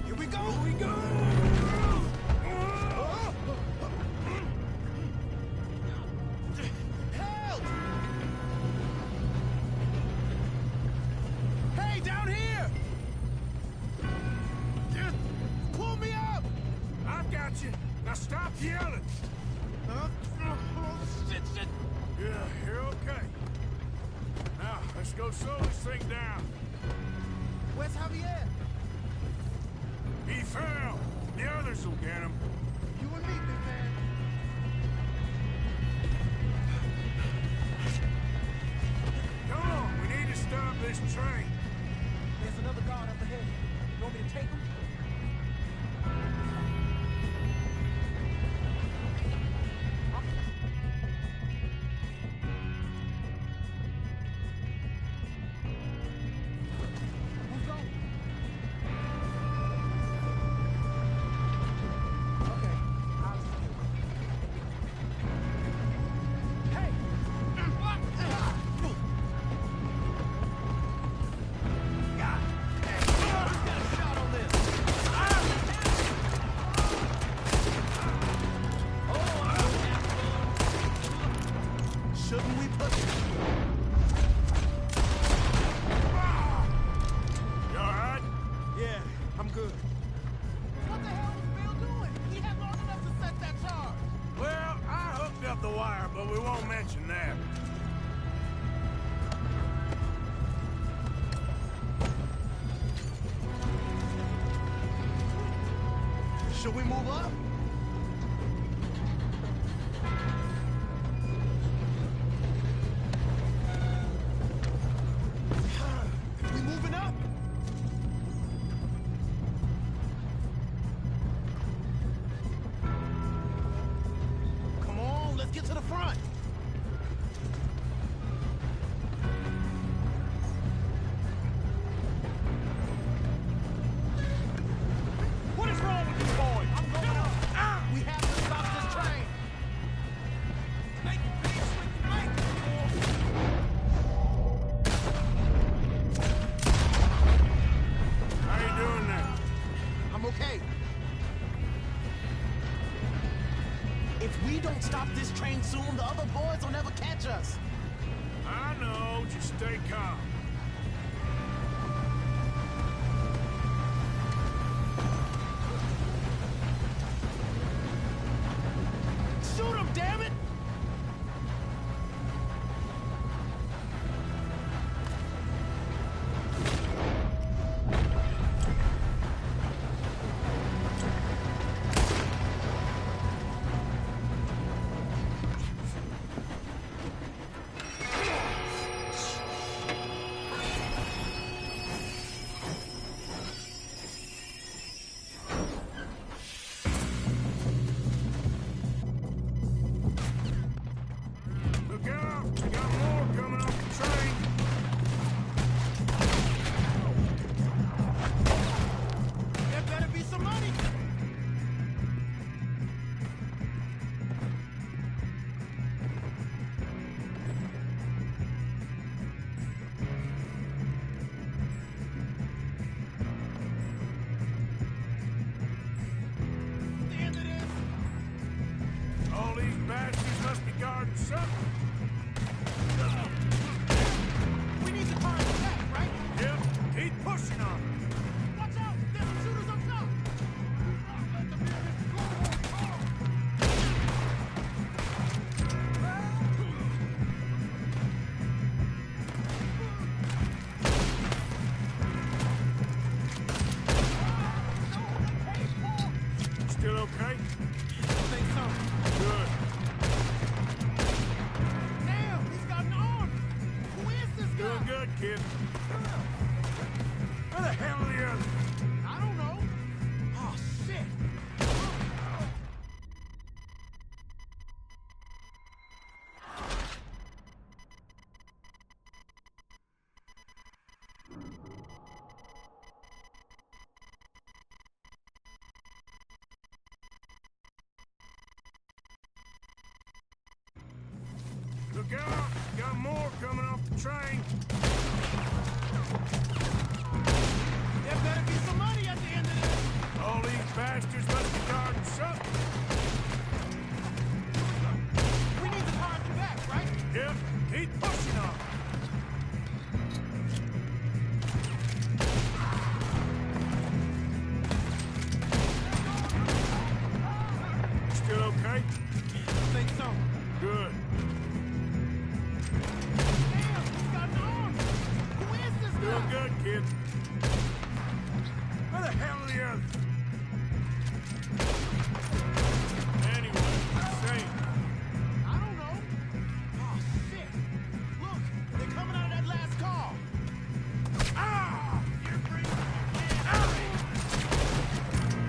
Here we go! Here we go! Help! Hey, down here! Just pull me up! I got you. Now stop yelling. Shit. Yeah, you're okay. Now, let's go slow this thing down. Where's Javier? He fell. The others will get him. You and me, big man. Come on, we need to stop this train. There's another guard up ahead. You want me to take him? Who's going? Okay, I'll see you. Hey! What? God! Hey, who's got a shot on this? Shouldn't we put... You all right? Yeah, I'm good. What the hell was Bill doing? He had long enough to set that charge. Well, I hooked up the wire, but we won't mention that. Should we move up? We moving up? If we don't stop this train soon, the other boys will never catch us. I know, just stay calm. Shoot him, damn it! We need the car in the back, right? Yep, keep pushing on. Watch out! There's some shooters up top! Still okay? I think so. Good. Damn, he's got an arm! Who is this guy? Doing good, kid. Where the hell are the others? I don't know. Oh, shit! Look out! Got more coming off the train. There better be some money at the end of this. All these bastards must be guarding something. We need the car at the back, right? Yep, keep pushing on. Still okay? I think so. Good. Damn, he's got an arm! Who is this guy? Doing good, kid. Where the hell are the others? Anyway, safe. I don't know. Oh, shit. Look, they're coming out of that last car. Ah! You're bringing out.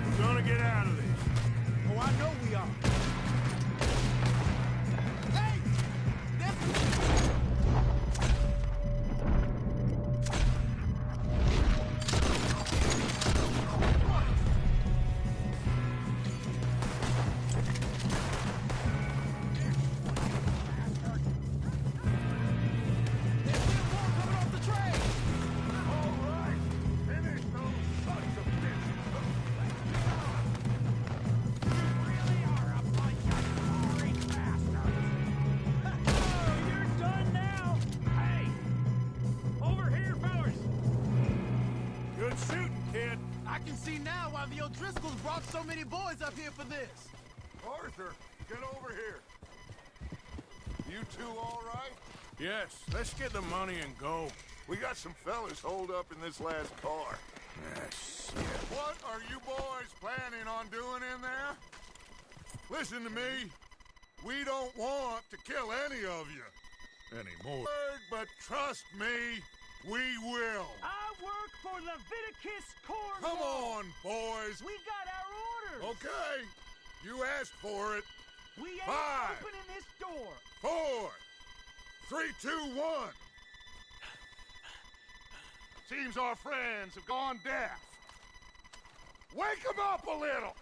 We're gonna get out of this. Oh, I know we are. Hey! There's... Good shooting, kid. I can see now why the O'Driscolls brought so many boys up here for this. Arthur, get over here. You two all right? Yes, let's get the money and go. We got some fellas holed up in this last car. Ah, shit. What are you boys planning on doing in there? Listen to me. We don't want to kill any of you anymore. But trust me, we will. I work for Leviticus Corps. Come on, boys. We got our orders. Okay. You asked for it. We ain't 5, opening this door. 4, 3, 2, 1. Seems our friends have gone deaf. Wake them up a little.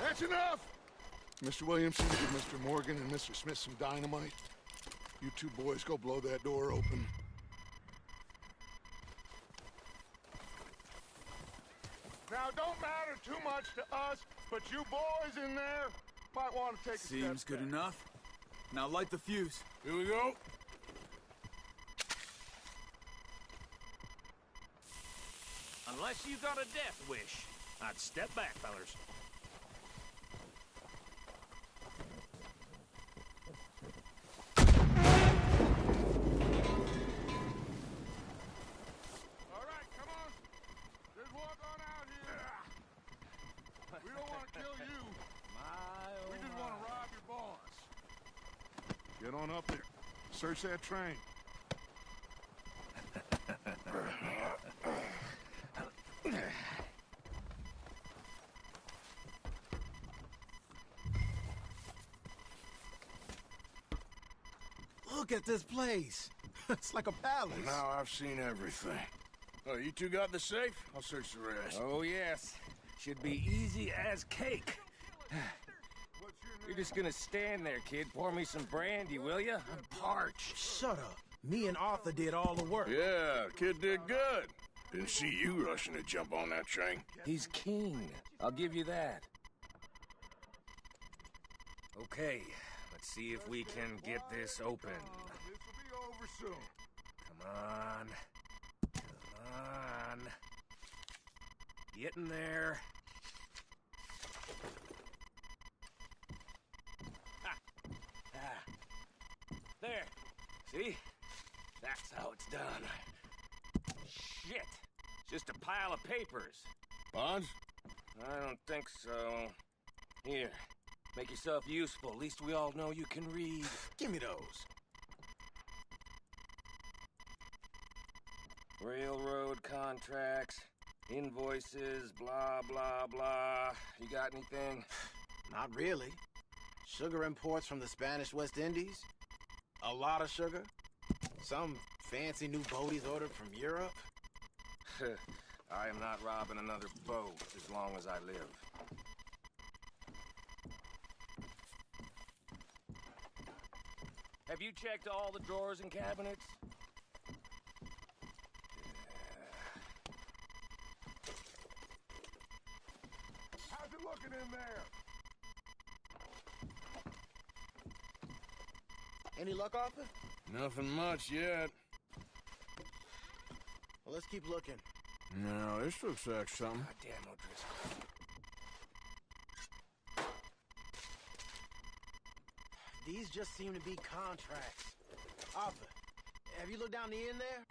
That's enough. Mr. Williamson, give Mr. Morgan and Mr. Smith some dynamite. You two boys go blow that door open. Now, don't matter too much to us, but you boys in there might want to take a step Seems good back. enough. Now light the fuse. Here we go. Unless you got a death wish, I'd step back, fellers. All right, come on. Just walk on out here. We don't want to kill you. We just want to rob your boss. Get on up there. Search that train. Look at this place. It's like a palace. Now I've seen everything. Oh, you two got the safe? I'll search the rest. Oh, yes. Should be easy as cake. You're just gonna stand there, kid. Pour me some brandy, will ya? I'm parched. Shut up. Me and Arthur did all the work. Yeah, kid did good. Didn't see you rushing to jump on that train. He's king. I'll give you that. Okay, let's see if we can get this open. This will be over soon. Come on. Come on. Get in there. There. See? That's how it's done. Shit. Just a pile of papers. Bonds? I don't think so. Here. Make yourself useful. At least we all know you can read. Give me those. Railroad contracts, invoices, blah, blah, blah. You got anything? Not really. Sugar imports from the Spanish West Indies. A lot of sugar. Some fancy new boat he's ordered from Europe. I am not robbing another boat as long as I live. Have you checked all the drawers and cabinets? How's it looking in there? Any luck, Arthur? Nothing much yet. Well, let's keep looking. No, this looks like something. Goddamn O'Driscoll. These just seem to be contracts. Arthur, have you looked down the end there?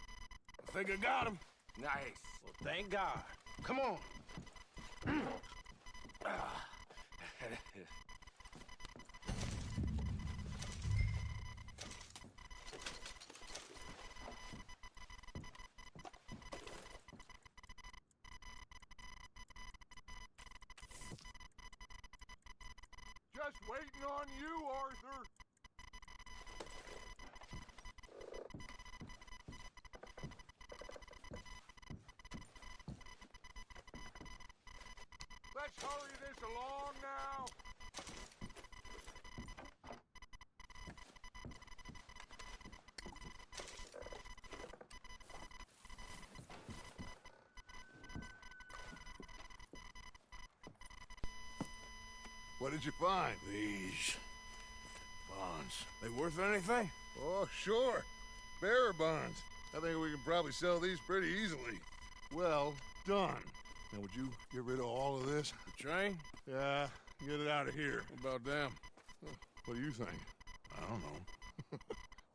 I think I got him. Nice. Well, thank God. Come on. Just waiting on you, Arthur. Let's hurry this along now. What did you find? These bonds. They worth anything? Oh, sure. Bearer bonds. I think we can probably sell these pretty easily. Well done. Now, would you get rid of all of this? The train? Yeah, get it out of here. What about them? What do you think? I don't know.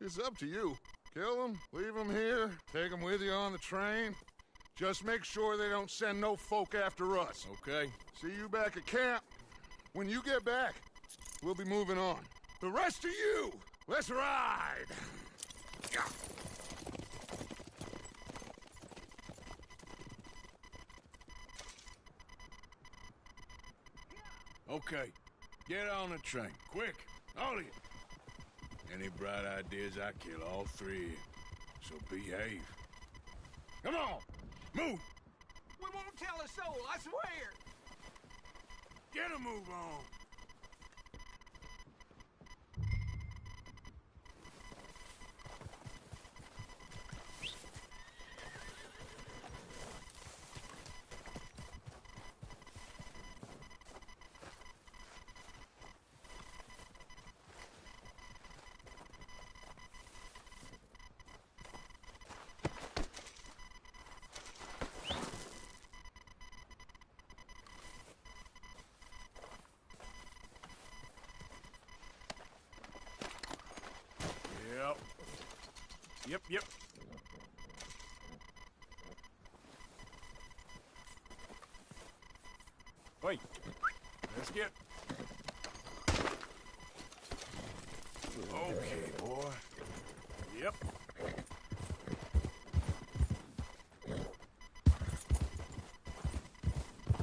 It's up to you. Kill them, leave them here, take them with you on the train. Just make sure they don't send no folk after us. Okay. See you back at camp. When you get back, we'll be moving on. The rest of you, let's ride! Okay. Get on the train. Quick. All of you. Any bright ideas, I kill all three of you. So behave. Come on! Move! We won't tell a soul, I swear! Get a move on! Yep. Yep. Wait. Let's get... Okay, boy. Yep.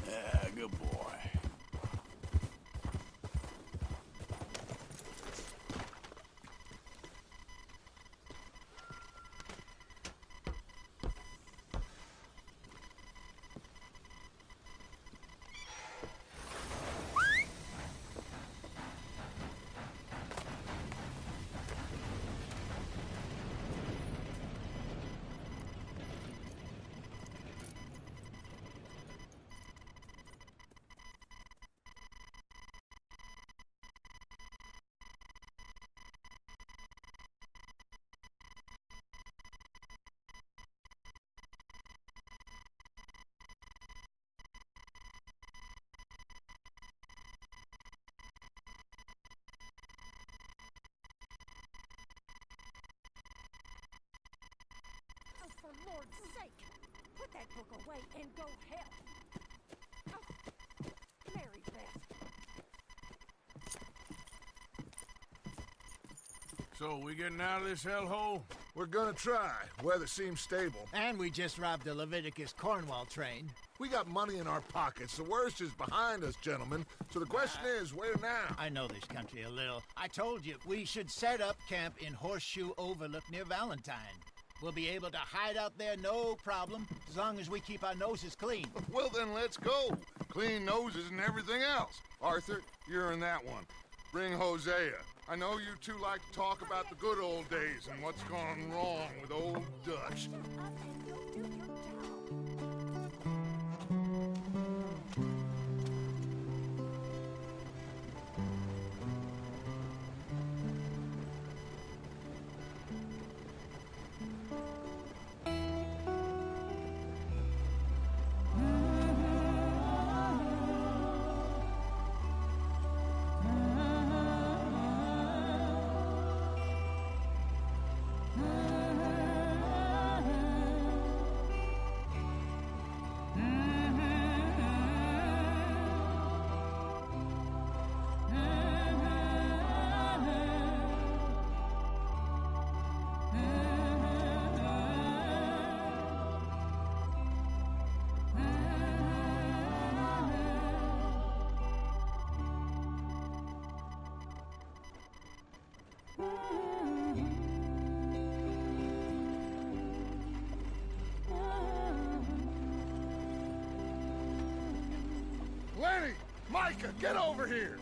Yeah, good boy. For Lord's sake, put that book away and go help. Oh, Mary Beth. So, we getting out of this hellhole? We're gonna try. Weather seems stable. And we just robbed the Leviticus Cornwall train. We got money in our pockets. The worst is behind us, gentlemen. So the question is, where now? I know this country a little. I told you, we should set up camp in Horseshoe Overlook near Valentine. We'll be able to hide out there, no problem, as long as we keep our noses clean. Well, then let's go. Clean noses and everything else. Arthur, you're in that one. Bring Hosea. I know you two like to talk about the good old days and what's gone wrong with old Dutch. Lenny! Micah, get over here!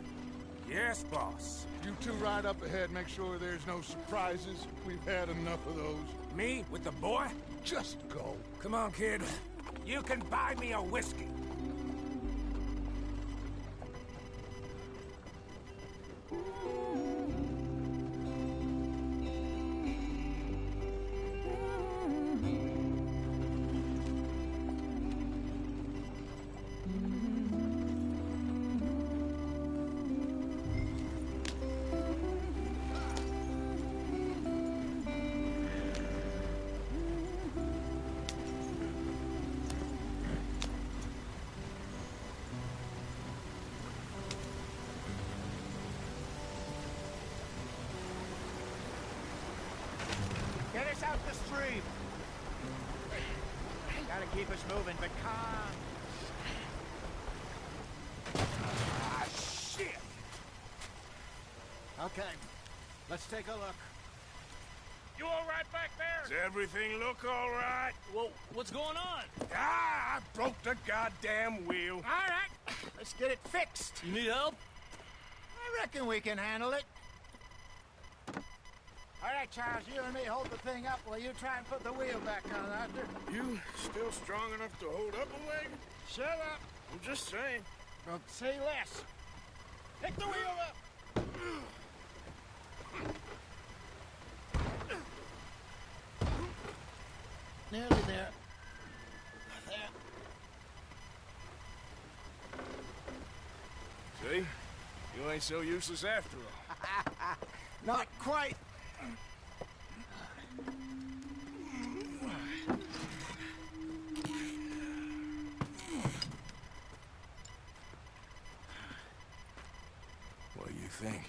Yes, boss. You two ride up ahead, make sure there's no surprises. We've had enough of those. Me? With the boy? Just go. Come on, kid. You can buy me a whiskey. Get us out the stream. Gotta keep us moving, but calm. Ah, shit! Okay, let's take a look. You all right back there? Does everything look all right? Well, what's going on? Ah, I broke the goddamn wheel. All right, let's get it fixed. You need help? I reckon we can handle it. All right, Charles, you and me hold the thing up while you try and put the wheel back on, Arthur. You still strong enough to hold up a wagon? Shut up. I'm just saying. Don't say less. Pick the wheel up. Nearly there. There. See? You ain't so useless after all. Not quite. What do you think?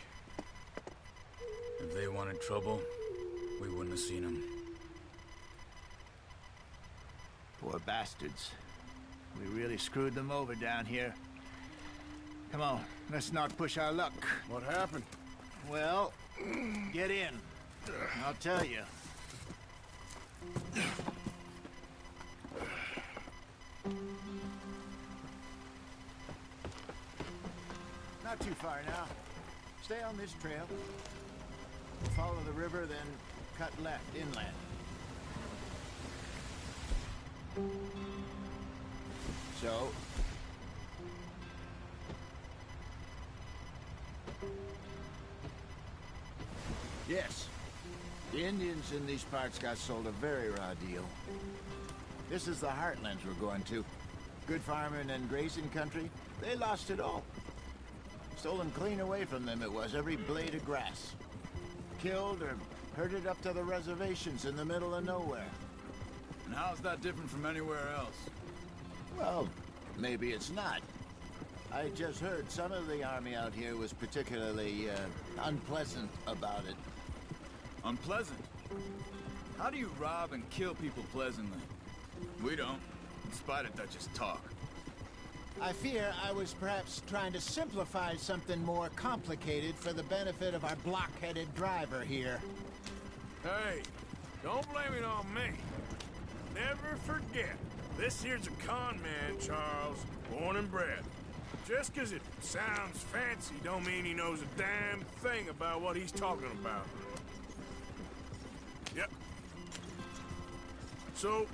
If they wanted trouble, we wouldn't have seen them. Poor bastards. We really screwed them over down here. Come on, let's not push our luck. What happened? Well, get in. I'll tell you. Not too far now. Stay on this trail. Follow the river, then cut left, inland. So... Yes. The Indians in these parts got sold a very raw deal. This is the heartlands we're going to. Good farming and grazing country. They lost it all. Stolen clean away from them it was, every blade of grass. Killed or herded up to the reservations in the middle of nowhere. And how's that different from anywhere else? Well, maybe it's not. I just heard some of the army out here was particularly unpleasant about it. Unpleasant? How do you rob and kill people pleasantly? We don't, in spite of Dutch's talk. I fear I was perhaps trying to simplify something more complicated for the benefit of our block-headed driver here. Hey, don't blame it on me. Never forget, this here's a con man, Charles, born and bred. Just 'cause it sounds fancy don't mean he knows a damn thing about what he's talking about. Yep. So,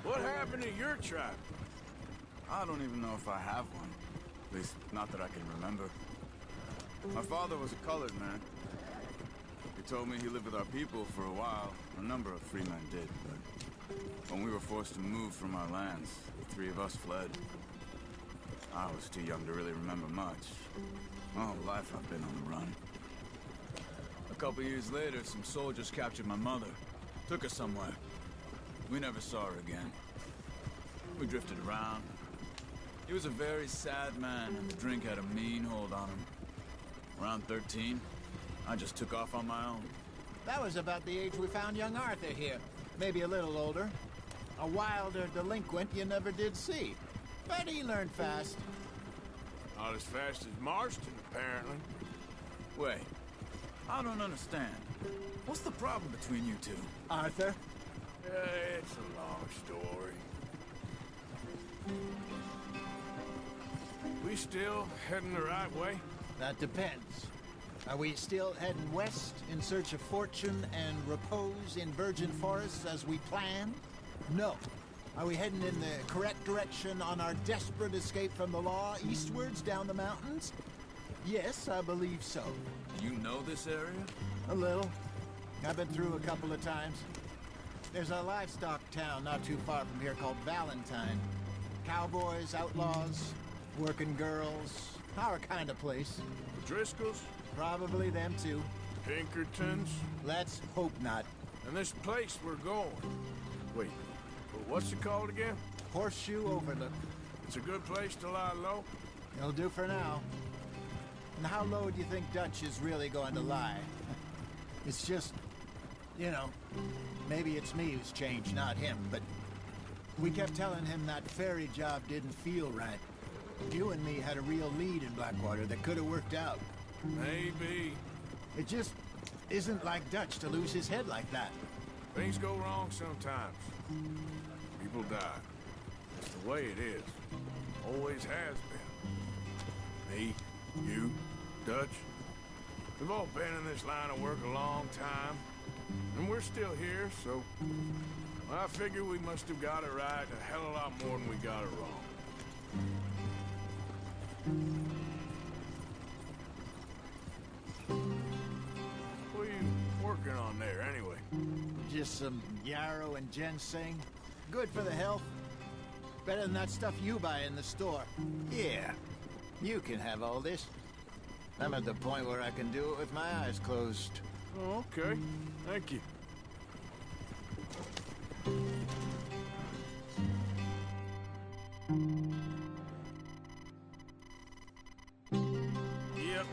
what happened to your tribe? I don't even know if I have one. At least, not that I can remember. My father was a colored man. He told me he lived with our people for a while. A number of free men did, but when we were forced to move from our lands, the three of us fled. I was too young to really remember much. My whole life I've been on the run. A couple years later, some soldiers captured my mother. Took her somewhere. We never saw her again. We drifted around. He was a very sad man, and the drink had a mean hold on him. Around 13, I just took off on my own. That was about the age we found young Arthur here. Maybe a little older. A wilder delinquent you never did see. But he learned fast. Not as fast as Marston, apparently. Wait, I don't understand. What's the problem between you two? Arthur? It's a long story. We still heading the right way? That depends. Are we still heading west in search of fortune and repose in virgin forests as we planned? No. Are we heading in the correct direction on our desperate escape from the law eastwards down the mountains? Yes, I believe so. You know this area? A little. I've been through a couple of times. There's a livestock town not too far from here called Valentine. Cowboys, outlaws, working girls, our kind of place. The Driscolls? Probably them too. Pinkertons? Let's hope not. And this place we're going. Wait, what's it called again? Horseshoe Overlook. It's a good place to lie low? It'll do for now. And how low do you think Dutch is really going to lie? It's just, you know, maybe it's me who's changed, not him, but we kept telling him that ferry job didn't feel right. You and me had a real lead in Blackwater that could have worked out. Maybe. It just isn't like Dutch to lose his head like that. Things go wrong sometimes. People die. It's the way it is. Always has been. Me, you, Dutch. We've all been in this line of work a long time. And we're still here, so... I figure we must have got it right a hell of a lot more than we got it wrong. What are you working on there, anyway? Just some yarrow and ginseng. Good for the health. Better than that stuff you buy in the store. Yeah, you can have all this. I'm at the point where I can do it with my eyes closed. Oh, okay. Thank you. Yep.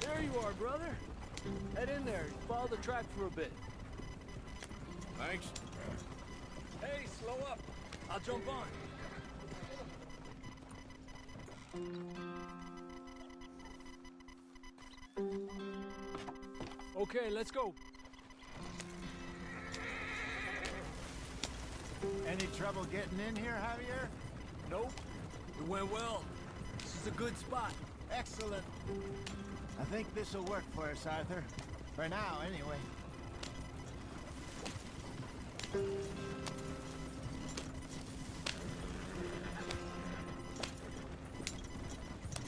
There you are, brother. Head in there. Follow the track for a bit. Thanks. Hey, slow up. I'll jump on. Okay, let's go. Any trouble getting in here, Javier? Nope. It went well. This is a good spot. Excellent. I think this'll work for us, Arthur. For now, anyway.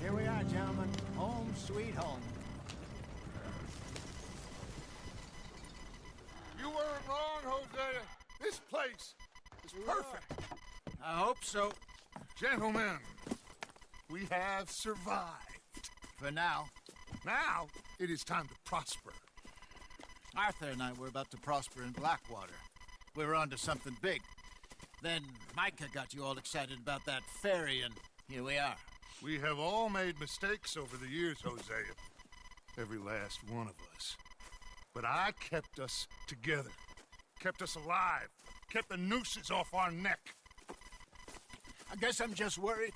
Here we are, gentlemen. Home sweet home. You weren't wrong, Hosea. This place is perfect. I hope so. Gentlemen, we have survived. For now. Now, it is time to prosper. Arthur and I were about to prosper in Blackwater. We were onto something big. Then Micah got you all excited about that ferry, and here we are. We have all made mistakes over the years, Hosea. Every last one of us. But I kept us together. Kept us alive. Kept the nooses off our neck. I guess I'm just worried.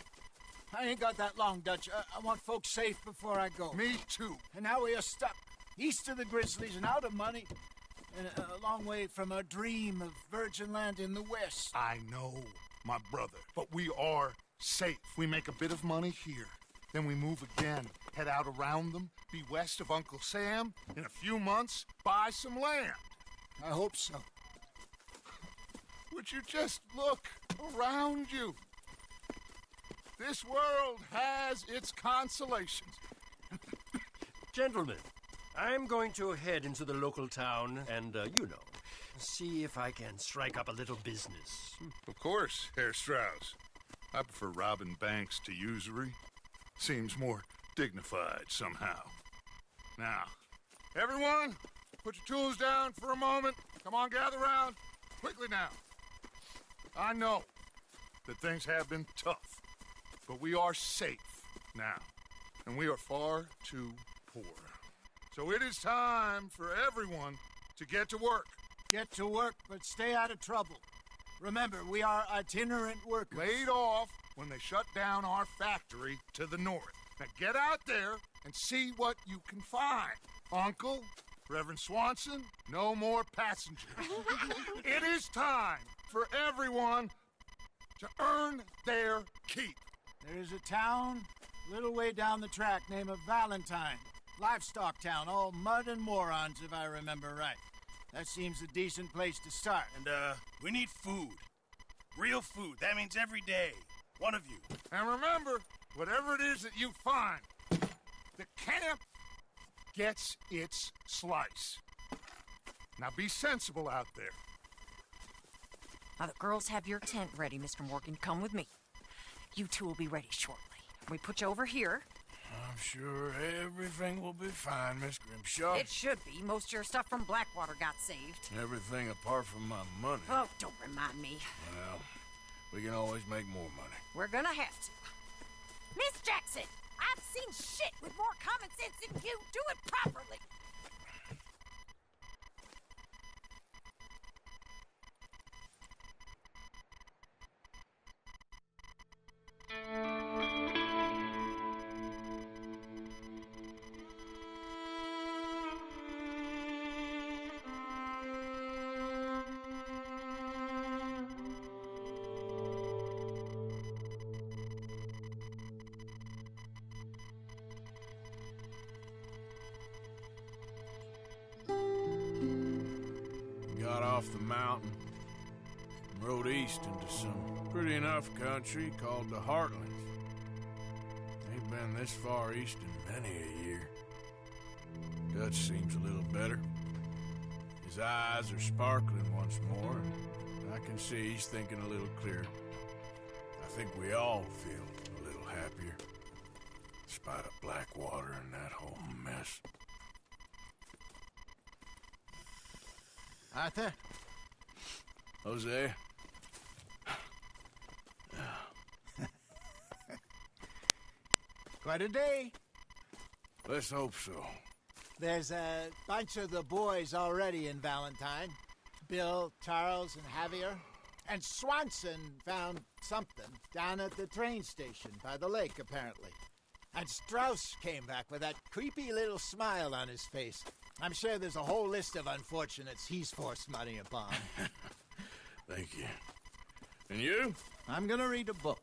I ain't got that long, Dutch. I want folks safe before I go. Me too. And now we are stuck. East of the Grizzlies and out of money. And a long way from our dream of virgin land in the west. I know, my brother. But we are safe. We make a bit of money here. Then we move again. Head out around them. Be west of Uncle Sam. In a few months, buy some land. I hope so. Would you just look around you? This world has its consolations. Gentlemen, I'm going to head into the local town and, see if I can strike up a little business. Of course, Herr Strauss. I prefer robbing banks to usury. Seems more dignified somehow. Now, everyone, put your tools down for a moment. Come on, gather round. Quickly now. I know that things have been tough, but we are safe now, and we are far too poor. So it is time for everyone to get to work. Get to work, but stay out of trouble. Remember, we are itinerant workers. Laid off when they shut down our factory to the north. Now get out there and see what you can find. Uncle, Reverend Swanson, no more passengers. It is time for everyone to earn their keep. There is a town a little way down the track named Valentine. Livestock town, all mud and morons, if I remember right. That seems a decent place to start. And, we need food. Real food. That means every day. One of you. And remember, whatever it is that you find, the camp gets its slice. Now be sensible out there. Now the girls have your tent ready, Mr. Morgan. Come with me. You two will be ready shortly. We put you over here. I'm sure everything will be fine, Miss Grimshaw. It should be. Most of your stuff from Blackwater got saved. Everything apart from my money. Oh, don't remind me. Well, we can always make more money. We're gonna have to. Miss Jackson, I've seen shit with more common sense than you. Do it properly. Got off the mountain and rode east into some pretty enough country called the Heartlands. been this far east in many a year. Dutch seems a little better. His eyes are sparkling once more, and I can see he's thinking a little clearer. I think we all feel a little happier, in spite of Blackwater and that whole mess. Arthur? Hosea? Quite a day. Let's hope so. There's a bunch of the boys already in Valentine. Bill, Charles, and Javier. And Swanson found something down at the train station by the lake, apparently. And Strauss came back with that creepy little smile on his face. I'm sure there's a whole list of unfortunates he's forced money upon. Thank you. And you? I'm gonna read a book.